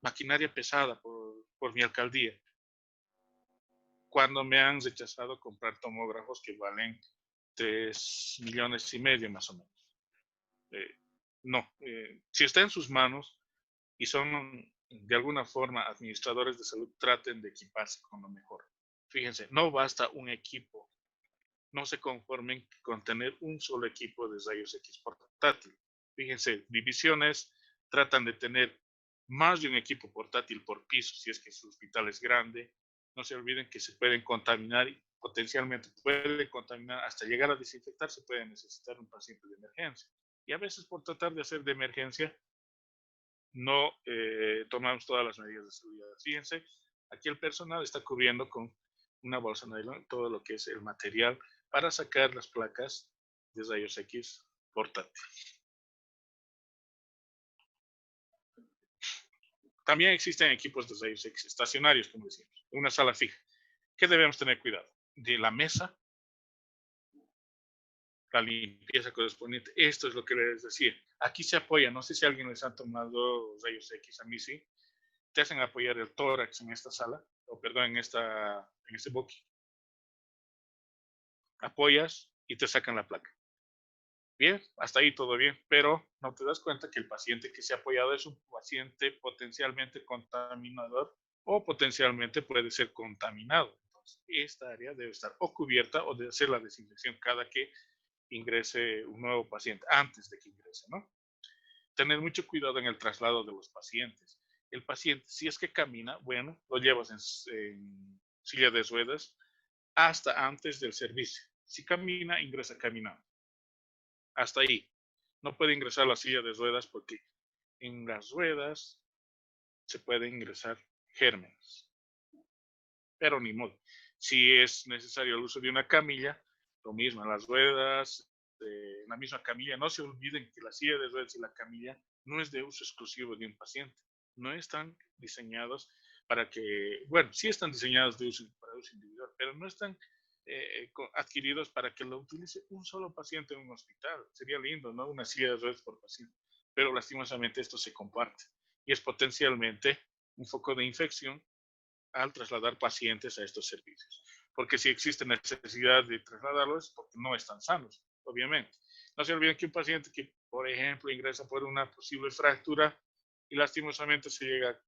maquinaria pesada por mi alcaldía, cuando me han rechazado comprar tomógrafos que valen 3,5 millones más o menos. No, si está en sus manos y son de alguna forma administradores de salud, traten de equiparse con lo mejor. Fíjense, no basta un equipo, no se conformen con tener un solo equipo de rayos X portátil. Fíjense, divisiones tratan de tener más de un equipo portátil por piso, si es que su hospital es grande. No se olviden que se pueden contaminar y potencialmente pueden contaminar hasta llegar a desinfectar, se puede necesitar un paciente de emergencia. Y a veces por tratar de hacer de emergencia, no tomamos todas las medidas de seguridad. Fíjense, aquí el personal está cubriendo con una bolsa de nylon todo lo que es el material para sacar las placas de rayos X portátil. También existen equipos de rayos X estacionarios, como decimos, una sala fija. ¿Qué debemos tener cuidado? De la mesa, la limpieza correspondiente. Esto es lo que les decía. Aquí se apoya, no sé si alguien les ha tomado rayos X, a mí sí. Te hacen apoyar el tórax en esta sala, o perdón, en este boqui. Apoyas y te sacan la placa. Bien, hasta ahí todo bien, pero no te das cuenta que el paciente que se ha apoyado es un paciente potencialmente contaminador o potencialmente puede ser contaminado. Entonces, esta área debe estar o cubierta o debe hacer la desinfección cada que ingrese un nuevo paciente, antes de que ingrese, ¿no? Tener mucho cuidado en el traslado de los pacientes. El paciente, si es que camina, bueno, lo llevas en silla de ruedas hasta antes del servicio. Si camina, ingresa caminando. Hasta ahí. No puede ingresar la silla de ruedas porque en las ruedas se pueden ingresar gérmenes. Pero ni modo. Si es necesario el uso de una camilla, lo mismo en las ruedas, en la misma camilla. No se olviden que la silla de ruedas y la camilla no es de uso exclusivo de un paciente. No están diseñados para que, bueno, sí están diseñados para uso individual, pero no están adquiridos para que lo utilice un solo paciente en un hospital. Sería lindo, ¿no? Una silla de ruedas por paciente. Pero lastimosamente esto se comparte y es potencialmente un foco de infección al trasladar pacientes a estos servicios. Porque si existe necesidad de trasladarlos, porque no están sanos, obviamente. No se olviden que un paciente que, por ejemplo, ingresa por una posible fractura y lastimosamente se llega a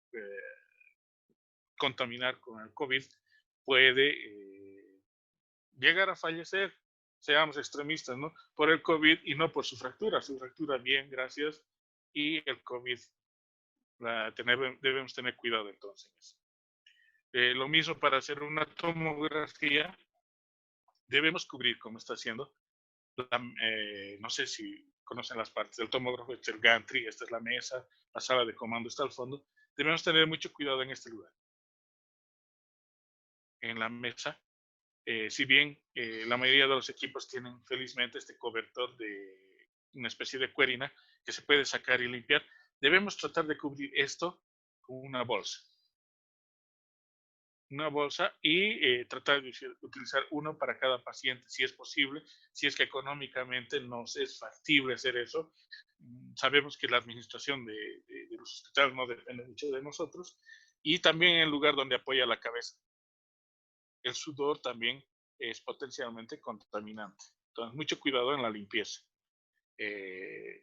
contaminar con el COVID, puede llegar a fallecer, seamos extremistas, ¿no? Por el COVID y no por su fractura. Su fractura, bien, gracias. Y el COVID, debemos tener cuidado entonces. Lo mismo para hacer una tomografía, debemos cubrir, como está haciendo, no sé si conocen las partes del tomógrafo, este es el gantry, esta es la mesa, la sala de comando está al fondo. Debemos tener mucho cuidado en este lugar. En la mesa, si bien la mayoría de los equipos tienen felizmente este cobertor de una especie de cuerina que se puede sacar y limpiar, debemos tratar de cubrir esto con una bolsa y tratar de utilizar uno para cada paciente, si es posible, si es que económicamente nos es factible hacer eso. Sabemos que la administración de los hospitales no depende mucho de nosotros, y también en el lugar donde apoya la cabeza. El sudor también es potencialmente contaminante. Entonces, mucho cuidado en la limpieza.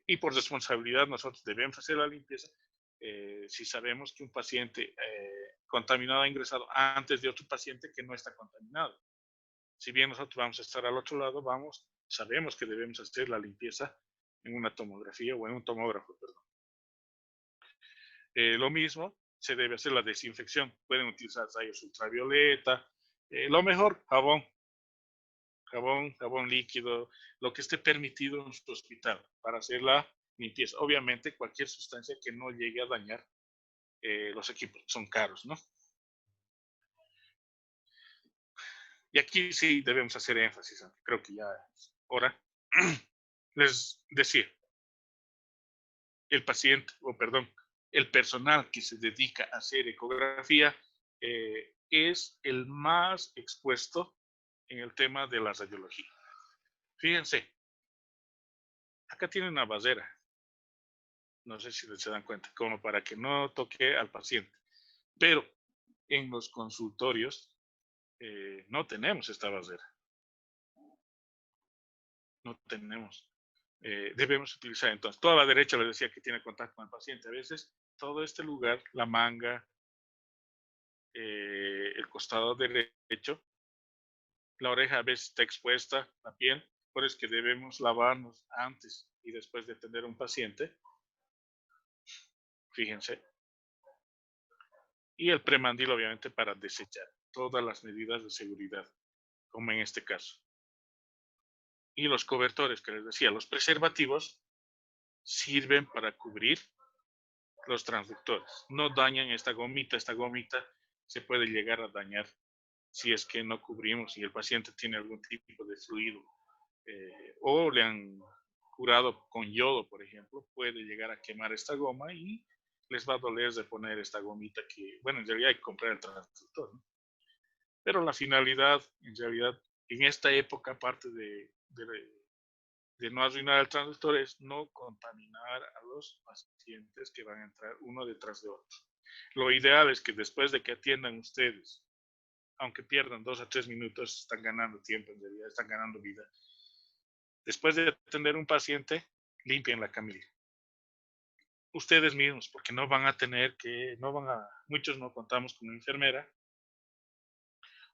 Y por responsabilidad nosotros debemos hacer la limpieza si sabemos que un paciente contaminado ha ingresado antes de otro paciente que no está contaminado. Si bien nosotros vamos a estar al otro lado, sabemos que debemos hacer la limpieza en una tomografía o en un tomógrafo, perdón. Lo mismo, se debe hacer la desinfección. Pueden utilizar rayos ultravioleta, lo mejor, jabón líquido, lo que esté permitido en su hospital para hacer la limpieza. Obviamente, cualquier sustancia que no llegue a dañar los equipos, son caros, ¿no? Y aquí sí debemos hacer énfasis, creo que ya es hora. Les decía, el paciente, o perdón, el personal que se dedica a hacer ecografía es el más expuesto en el tema de la radiología. Fíjense, acá tiene una barrera, no sé si se dan cuenta, como para que no toque al paciente. Pero en los consultorios no tenemos esta barrera. No tenemos. Debemos utilizar entonces toda la derecha, les decía que tiene contacto con el paciente. A veces todo este lugar, la manga, el costado derecho, la oreja a veces está expuesta, la piel, por eso es que debemos lavarnos antes y después de atender a un paciente. Fíjense. Y el premandil, obviamente, para desechar todas las medidas de seguridad, como en este caso. Y los cobertores, que les decía, los preservativos sirven para cubrir los transductores. No dañan esta gomita se puede llegar a dañar si es que no cubrimos y el paciente tiene algún tipo de fluido o le han curado con yodo, por ejemplo, puede llegar a quemar esta goma y les va a doler de poner esta gomita que, bueno, en realidad hay que comprar el transductor, ¿no? Pero la finalidad, en realidad, en esta época, aparte de no arruinar el transductor, es no contaminar a los pacientes que van a entrar uno detrás de otro. Lo ideal es que después de que atiendan ustedes, aunque pierdan 2 a 3 minutos, están ganando tiempo, en realidad están ganando vida. Después de atender un paciente, limpien la camilla. Ustedes mismos, porque no van a tener que, muchos no contamos con una enfermera,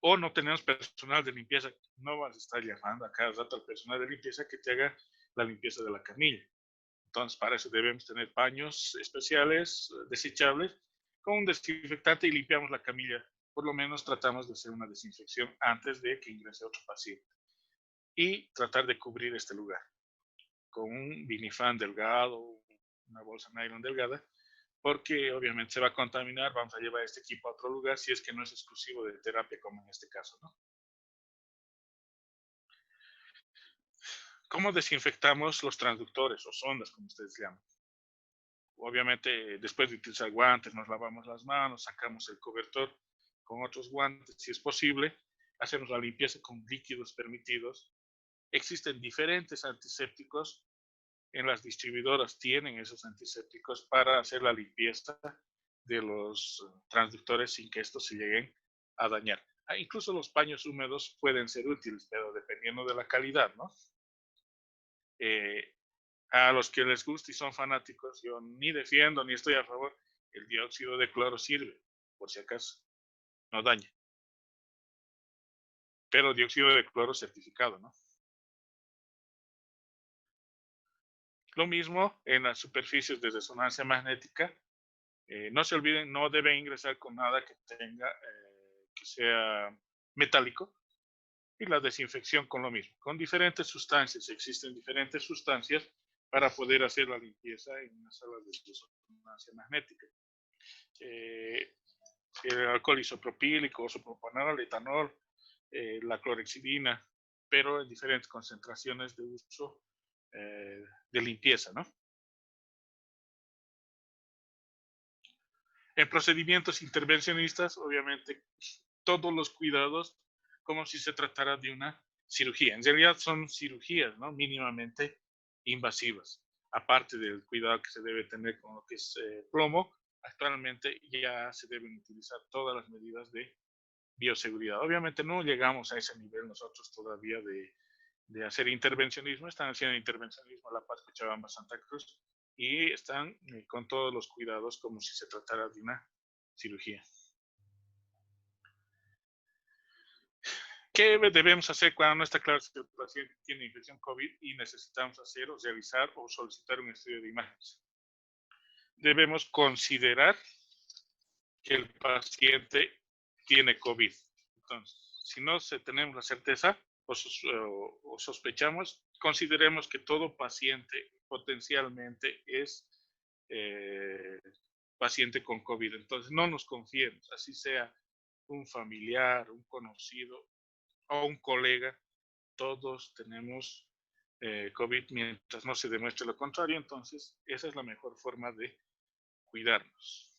o no tenemos personal de limpieza. No vas a estar llamando a cada rato al personal de limpieza que te haga la limpieza de la camilla. Entonces, para eso debemos tener paños especiales, desechables, con un desinfectante y limpiamos la camilla. Por lo menos tratamos de hacer una desinfección antes de que ingrese otro paciente. Y tratar de cubrir este lugar con un vinifán delgado, una bolsa nylon delgada, porque obviamente se va a contaminar. Vamos a llevar este equipo a otro lugar si es que no es exclusivo de terapia, como en este caso, ¿no? ¿Cómo desinfectamos los transductores o sondas, como ustedes llaman? Obviamente, después de utilizar guantes, nos lavamos las manos, sacamos el cobertor con otros guantes, si es posible, hacemos la limpieza con líquidos permitidos. Existen diferentes antisépticos, en las distribuidoras tienen esos antisépticos para hacer la limpieza de los transductores sin que estos se lleguen a dañar. Incluso los paños húmedos pueden ser útiles, pero dependiendo de la calidad, ¿no? A los que les gusta y son fanáticos, yo ni defiendo ni estoy a favor, el dióxido de cloro sirve, por si acaso, no daña. Pero dióxido de cloro certificado, ¿no? Lo mismo en las superficies de resonancia magnética. No se olviden, no deben ingresar con nada que tenga, que sea metálico. Y la desinfección con lo mismo, con diferentes sustancias. Existen diferentes sustancias para poder hacer la limpieza en una sala de resonancia magnética. El alcohol isopropílico, isopropanol, etanol, la clorhexidina, pero en diferentes concentraciones de uso de limpieza, ¿no? En procedimientos intervencionistas, obviamente, todos los cuidados como si se tratara de una cirugía. En realidad son cirugías, ¿no? Mínimamente invasivas. Aparte del cuidado que se debe tener con lo que es plomo, actualmente ya se deben utilizar todas las medidas de bioseguridad. Obviamente no llegamos a ese nivel nosotros todavía de hacer intervencionismo. Están haciendo intervencionismo La Paz, Cochabamba, Santa Cruz y están con todos los cuidados como si se tratara de una cirugía. ¿Qué debemos hacer cuando no está claro si el paciente tiene infección COVID y necesitamos hacer o realizar o solicitar un estudio de imágenes? Debemos considerar que el paciente tiene COVID. Entonces, si no tenemos la certeza o sospechamos, consideremos que todo paciente potencialmente es paciente con COVID. Entonces, no nos confiemos, así sea un familiar, un conocido o un colega, todos tenemos COVID mientras no se demuestre lo contrario. Entonces, esa es la mejor forma de cuidarnos.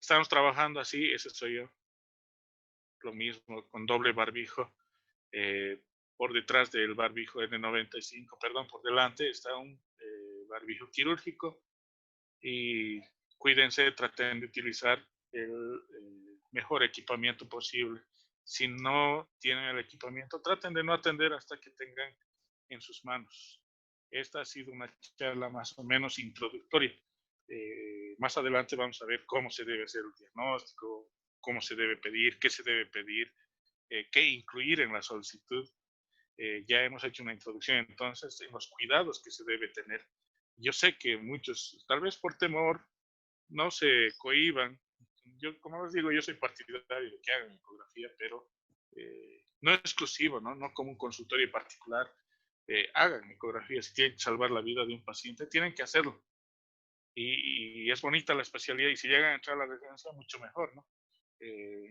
Estamos trabajando así, ese soy yo. Lo mismo, con doble barbijo. Por detrás del barbijo N95, perdón, por delante está un barbijo quirúrgico. Y cuídense, traten de utilizar el mejor equipamiento posible. Si no tienen el equipamiento, traten de no atender hasta que tengan en sus manos. Esta ha sido una charla más o menos introductoria. Más adelante vamos a ver cómo se debe hacer el diagnóstico, cómo se debe pedir, qué se debe pedir, qué incluir en la solicitud. Ya hemos hecho una introducción entonces en los cuidados que se debe tener. Yo sé que muchos, tal vez por temor, no se cohíban. Yo, como les digo, yo soy partidario de que hagan ecografía, pero no exclusivo, ¿no? No como un consultorio particular. Hagan ecografía, si tienen que salvar la vida de un paciente, tienen que hacerlo. Y es bonita la especialidad, y si llegan a entrar a la residencia, mucho mejor, ¿no?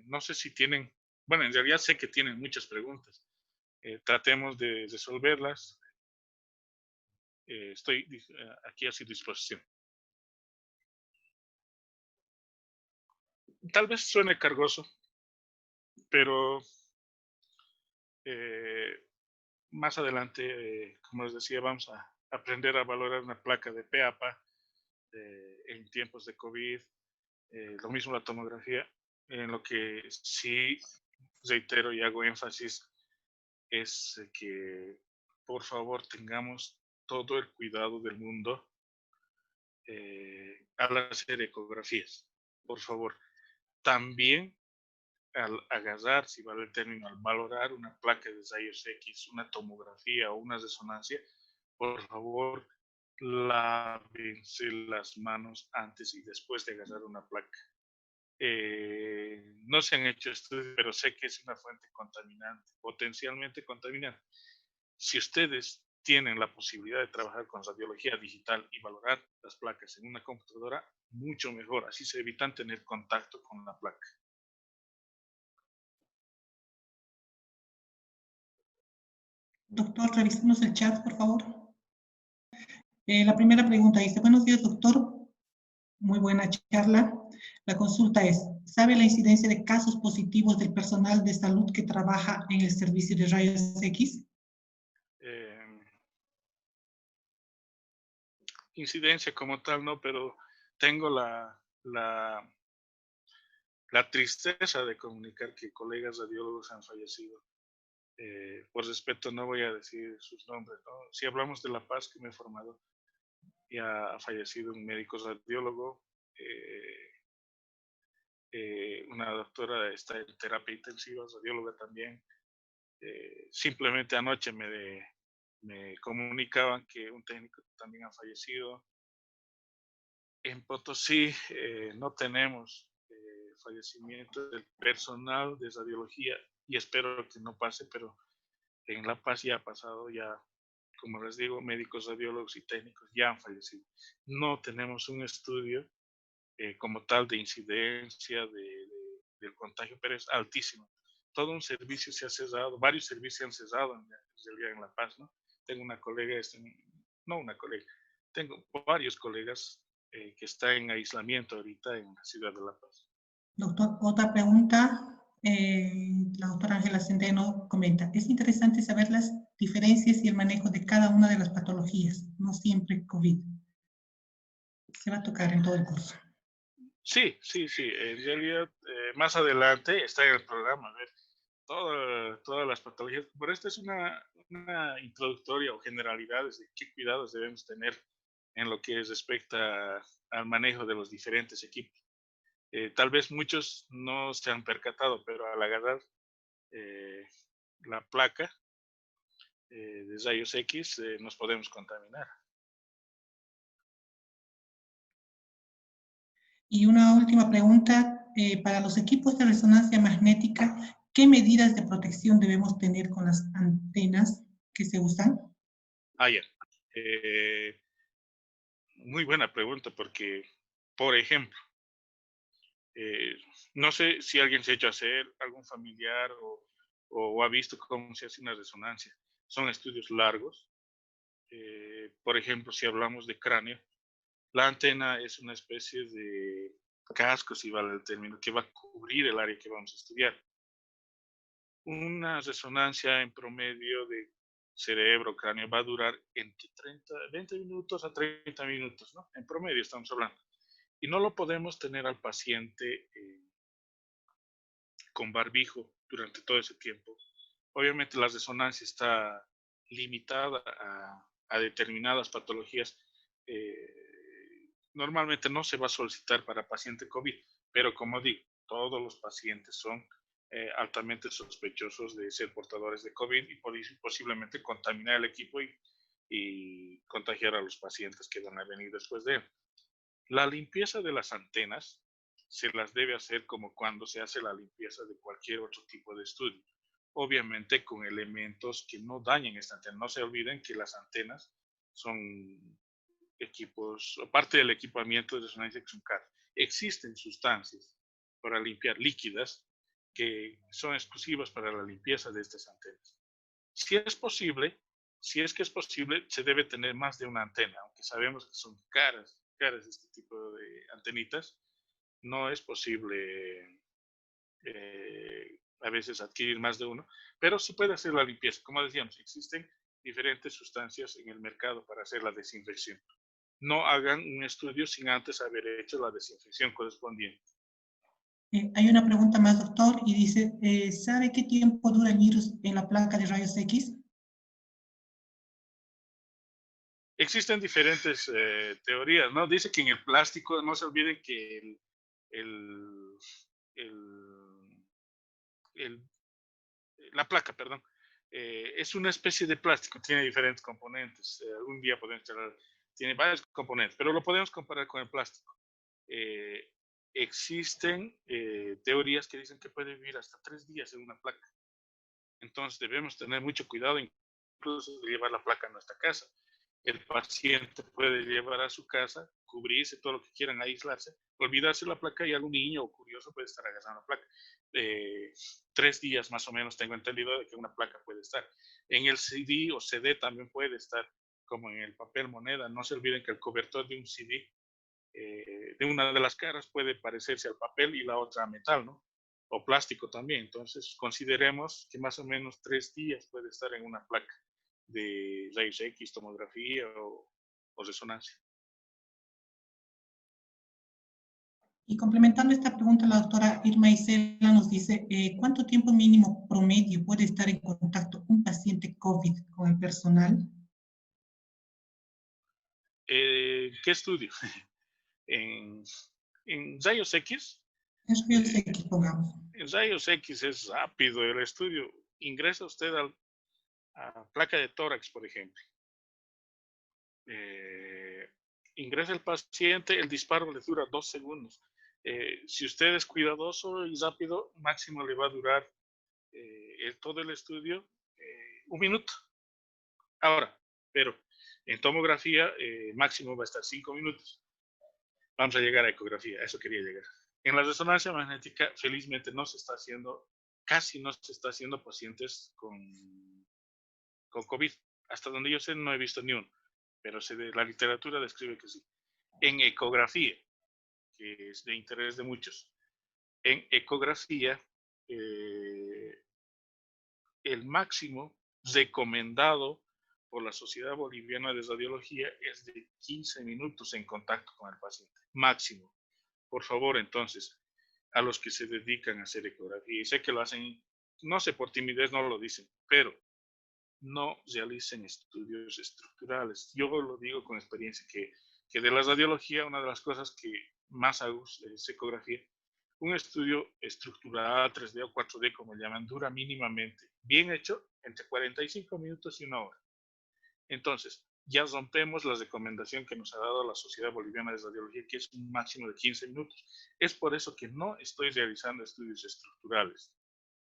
No sé si tienen, bueno, en realidad sé que tienen muchas preguntas. Tratemos de resolverlas. Estoy aquí a su disposición. Tal vez suene cargoso, pero más adelante, como les decía, vamos a aprender a valorar una placa de PAPA en tiempos de COVID, lo mismo la tomografía. En lo que sí reitero y hago énfasis es que por favor tengamos todo el cuidado del mundo al hacer ecografías. Por favor, también al agarrar, si vale el término, al valorar una placa de rayos X, una tomografía o una resonancia, por favor, lávense las manos antes y después de agarrar una placa. No se han hecho estudios, pero sé que es una fuente contaminante, potencialmente contaminante. Si ustedes tienen la posibilidad de trabajar con radiología digital y valorar las placas en una computadora, mucho mejor. Así se evitan tener contacto con la placa. Doctor, revisemos el chat, por favor. La primera pregunta dice, buenos días, doctor. Muy buena charla. La consulta es, ¿sabe la incidencia de casos positivos del personal de salud que trabaja en el servicio de rayos X? Incidencia como tal, no, pero tengo la tristeza de comunicar que colegas radiólogos han fallecido. Por respeto no voy a decir sus nombres, ¿no? Si hablamos de La Paz, que me he formado, ya ha fallecido un médico radiólogo, una doctora está en terapia intensiva, radióloga también. Simplemente anoche me comunicaban que un técnico también ha fallecido. En Potosí no tenemos fallecimiento del personal de radiología y espero que no pase, pero en La Paz ya ha pasado, ya, como les digo, médicos, radiólogos y técnicos ya han fallecido. No tenemos un estudio como tal de incidencia del contagio, pero es altísimo. Todo un servicio se ha cerrado, varios servicios se han cerrado en La Paz, ¿no? Tengo una colega, no una colega, tengo varios colegas que están en aislamiento ahorita en la ciudad de La Paz. Doctor, otra pregunta. La doctora Ángela Centeno comenta, es interesante saber las diferencias y el manejo de cada una de las patologías, no siempre COVID. Se va a tocar en todo el curso. Sí. En realidad, más adelante está en el programa, a ver, todas las patologías. Pero esta es una introductoria o generalidades de qué cuidados debemos tener en lo que respecta al manejo de los diferentes equipos. Tal vez muchos no se han percatado, pero al agarrar la placa de rayos X nos podemos contaminar. Y una última pregunta, para los equipos de resonancia magnética, ¿qué medidas de protección debemos tener con las antenas que se usan? Muy buena pregunta porque, por ejemplo, no sé si alguien se ha hecho hacer, algún familiar o ha visto cómo se hace una resonancia. Son estudios largos. Por ejemplo, si hablamos de cráneo, la antena es una especie de casco, si vale el término, que va a cubrir el área que vamos a estudiar. Una resonancia en promedio de cerebro, cráneo, va a durar entre 20 minutos a 30 minutos, ¿no? En promedio estamos hablando. Y no lo podemos tener al paciente con barbijo durante todo ese tiempo. Obviamente la resonancia está limitada a determinadas patologías. Normalmente no se va a solicitar para paciente COVID, pero como digo, todos los pacientes son altamente sospechosos de ser portadores de COVID y posiblemente contaminar el equipo y contagiar a los pacientes que van a venir después de él. La limpieza de las antenas se las debe hacer como cuando se hace la limpieza de cualquier otro tipo de estudio. Obviamente con elementos que no dañen esta antena. No se olviden que las antenas son equipos, parte del equipamiento de resonancia que son caros. Existen sustancias para limpiar líquidas que son exclusivas para la limpieza de estas antenas. Si es posible, si es que es posible, se debe tener más de una antena, aunque sabemos que son caras este tipo de antenitas, no es posible a veces adquirir más de uno, pero sí puede hacer la limpieza. Como decíamos, existen diferentes sustancias en el mercado para hacer la desinfección. No hagan un estudio sin antes haber hecho la desinfección correspondiente. Hay una pregunta más, doctor, y dice, ¿sabe qué tiempo dura el virus en la placa de rayos X? Existen diferentes teorías, ¿no? Dice que en el plástico, no se olviden que la placa, perdón, es una especie de plástico, tiene diferentes componentes. Algún día podemos hablar, tiene varios componentes, pero lo podemos comparar con el plástico. Existen teorías que dicen que puede vivir hasta 3 días en una placa. Entonces debemos tener mucho cuidado, incluso de llevar la placa a nuestra casa. El paciente puede llevar a su casa, cubrirse todo lo que quieran, aislarse, olvidarse la placa y algún niño o curioso puede estar agarrando la placa. 3 días más o menos tengo entendido de que una placa puede estar. En el CD o CD también puede estar, como en el papel moneda. No se olviden que el cobertor de un CD, de una de las caras puede parecerse al papel y la otra a metal, ¿no? O plástico también. Entonces, consideremos que más o menos 3 días puede estar en una placa de rayos X, tomografía o resonancia. Y complementando esta pregunta, la doctora Irma Isela nos dice, ¿cuánto tiempo mínimo promedio puede estar en contacto un paciente COVID con el personal? ¿Qué estudio? en, rayos X. En rayos X, pongamos. En rayos X es rápido el estudio. Ingresa usted a placa de tórax, por ejemplo. Ingresa el paciente, el disparo le dura 2 segundos. Si usted es cuidadoso y rápido, máximo le va a durar todo el estudio 1 minuto. Ahora, pero en tomografía máximo va a estar 5 minutos. Vamos a llegar a ecografía, a eso quería llegar. En la resonancia magnética, felizmente no se está haciendo, casi no se está haciendo pacientes con COVID. Hasta donde yo sé no he visto ni uno, pero la literatura describe que sí. En ecografía, que es de interés de muchos, en ecografía el máximo recomendado por la Sociedad Boliviana de Radiología es de 15 minutos en contacto con el paciente, máximo. Por favor, entonces, a los que se dedican a hacer ecografía, y sé que lo hacen, no sé, por timidez no lo dicen, pero no realicen estudios estructurales. Yo lo digo con experiencia que de la radiología, una de las cosas que más hago es ecografía. Un estudio estructural, 3D o 4D, como le llaman, dura mínimamente, bien hecho, entre 45 minutos y 1 hora. Entonces, ya rompemos la recomendación que nos ha dado la Sociedad Boliviana de Radiología, que es un máximo de 15 minutos. Es por eso que no estoy realizando estudios estructurales.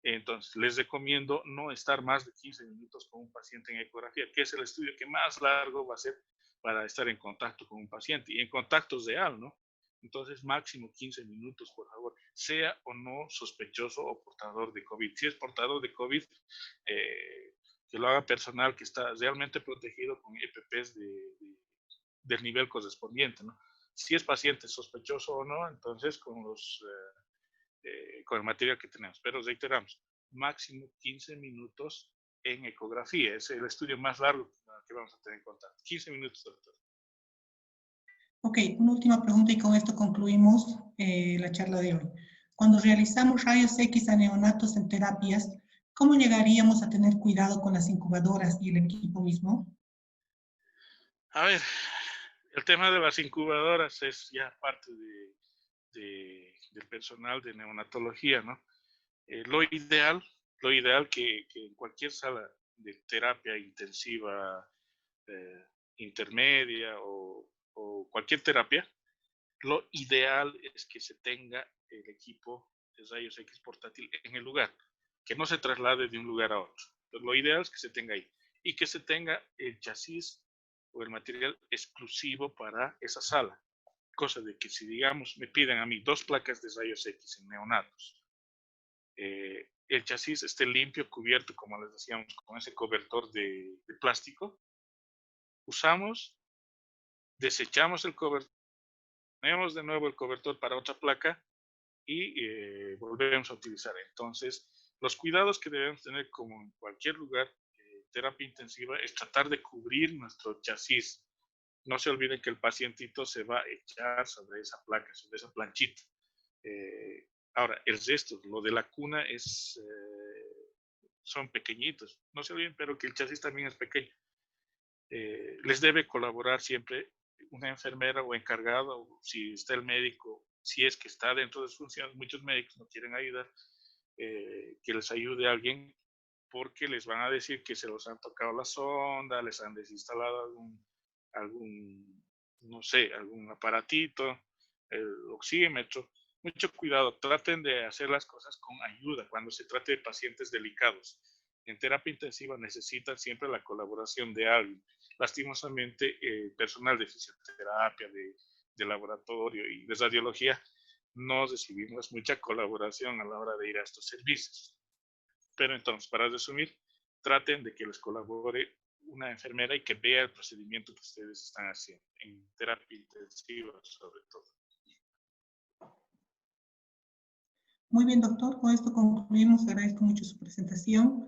Entonces, les recomiendo no estar más de 15 minutos con un paciente en ecografía, que es el estudio que más largo va a ser para estar en contacto con un paciente y en contacto real, ¿no? Entonces, máximo 15 minutos, por favor, sea o no sospechoso o portador de COVID. Si es portador de COVID, que lo haga personal que está realmente protegido con EPPs del nivel correspondiente, ¿no? si es paciente sospechoso o no, entonces con el material que tenemos. Pero reiteramos, máximo 15 minutos en ecografía. Es el estudio más largo que vamos a tener en contacto. 15 minutos, doctor. Ok, una última pregunta y con esto concluimos la charla de hoy. Cuando realizamos rayos X a neonatos en terapias, ¿cómo llegaríamos a tener cuidado con las incubadoras y el equipo mismo? A ver, el tema de las incubadoras es ya parte del personal de neonatología, ¿no? Lo ideal que en cualquier sala de terapia intensiva, intermedia o cualquier terapia, lo ideal es que se tenga el equipo de rayos X portátil en el lugar, que no se traslade de un lugar a otro. Entonces, lo ideal es que se tenga ahí y que se tenga el chasis o el material exclusivo para esa sala. Cosa de que si, digamos, me piden a mí 2 placas de rayos X en neonatos, el chasis esté limpio, cubierto, como les decíamos, con ese cobertor de plástico, usamos, desechamos el cobertor, ponemos de nuevo el cobertor para otra placa y volvemos a utilizar. Entonces, los cuidados que debemos tener, como en cualquier lugar, terapia intensiva, es tratar de cubrir nuestro chasis. No se olviden que el pacientito se va a echar sobre esa placa, sobre esa planchita. Ahora, el resto, lo de la cuna son pequeñitos. No se olviden, pero que el chasis también es pequeño. Les debe colaborar siempre una enfermera o encargado, o si está el médico, si es que está dentro de sus funciones. Muchos médicos no quieren ayudar, que les ayude a alguien, porque les van a decir que se los han tocado la sonda, les han desinstalado no sé, algún aparatito, el oxímetro. Mucho cuidado, traten de hacer las cosas con ayuda cuando se trate de pacientes delicados. En terapia intensiva necesitan siempre la colaboración de alguien. Lastimosamente, personal de fisioterapia, de laboratorio y de radiología, no recibimos mucha colaboración a la hora de ir a estos servicios. Pero entonces, para resumir, traten de que les colabore una enfermera y que vea el procedimiento que ustedes están haciendo, en terapia intensiva sobre todo. Muy bien, doctor. Con esto concluimos. Agradezco mucho su presentación.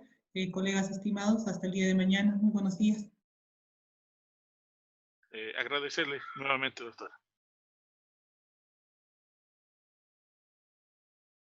Colegas estimados, hasta el día de mañana. Muy buenos días. Agradecerle nuevamente, doctora.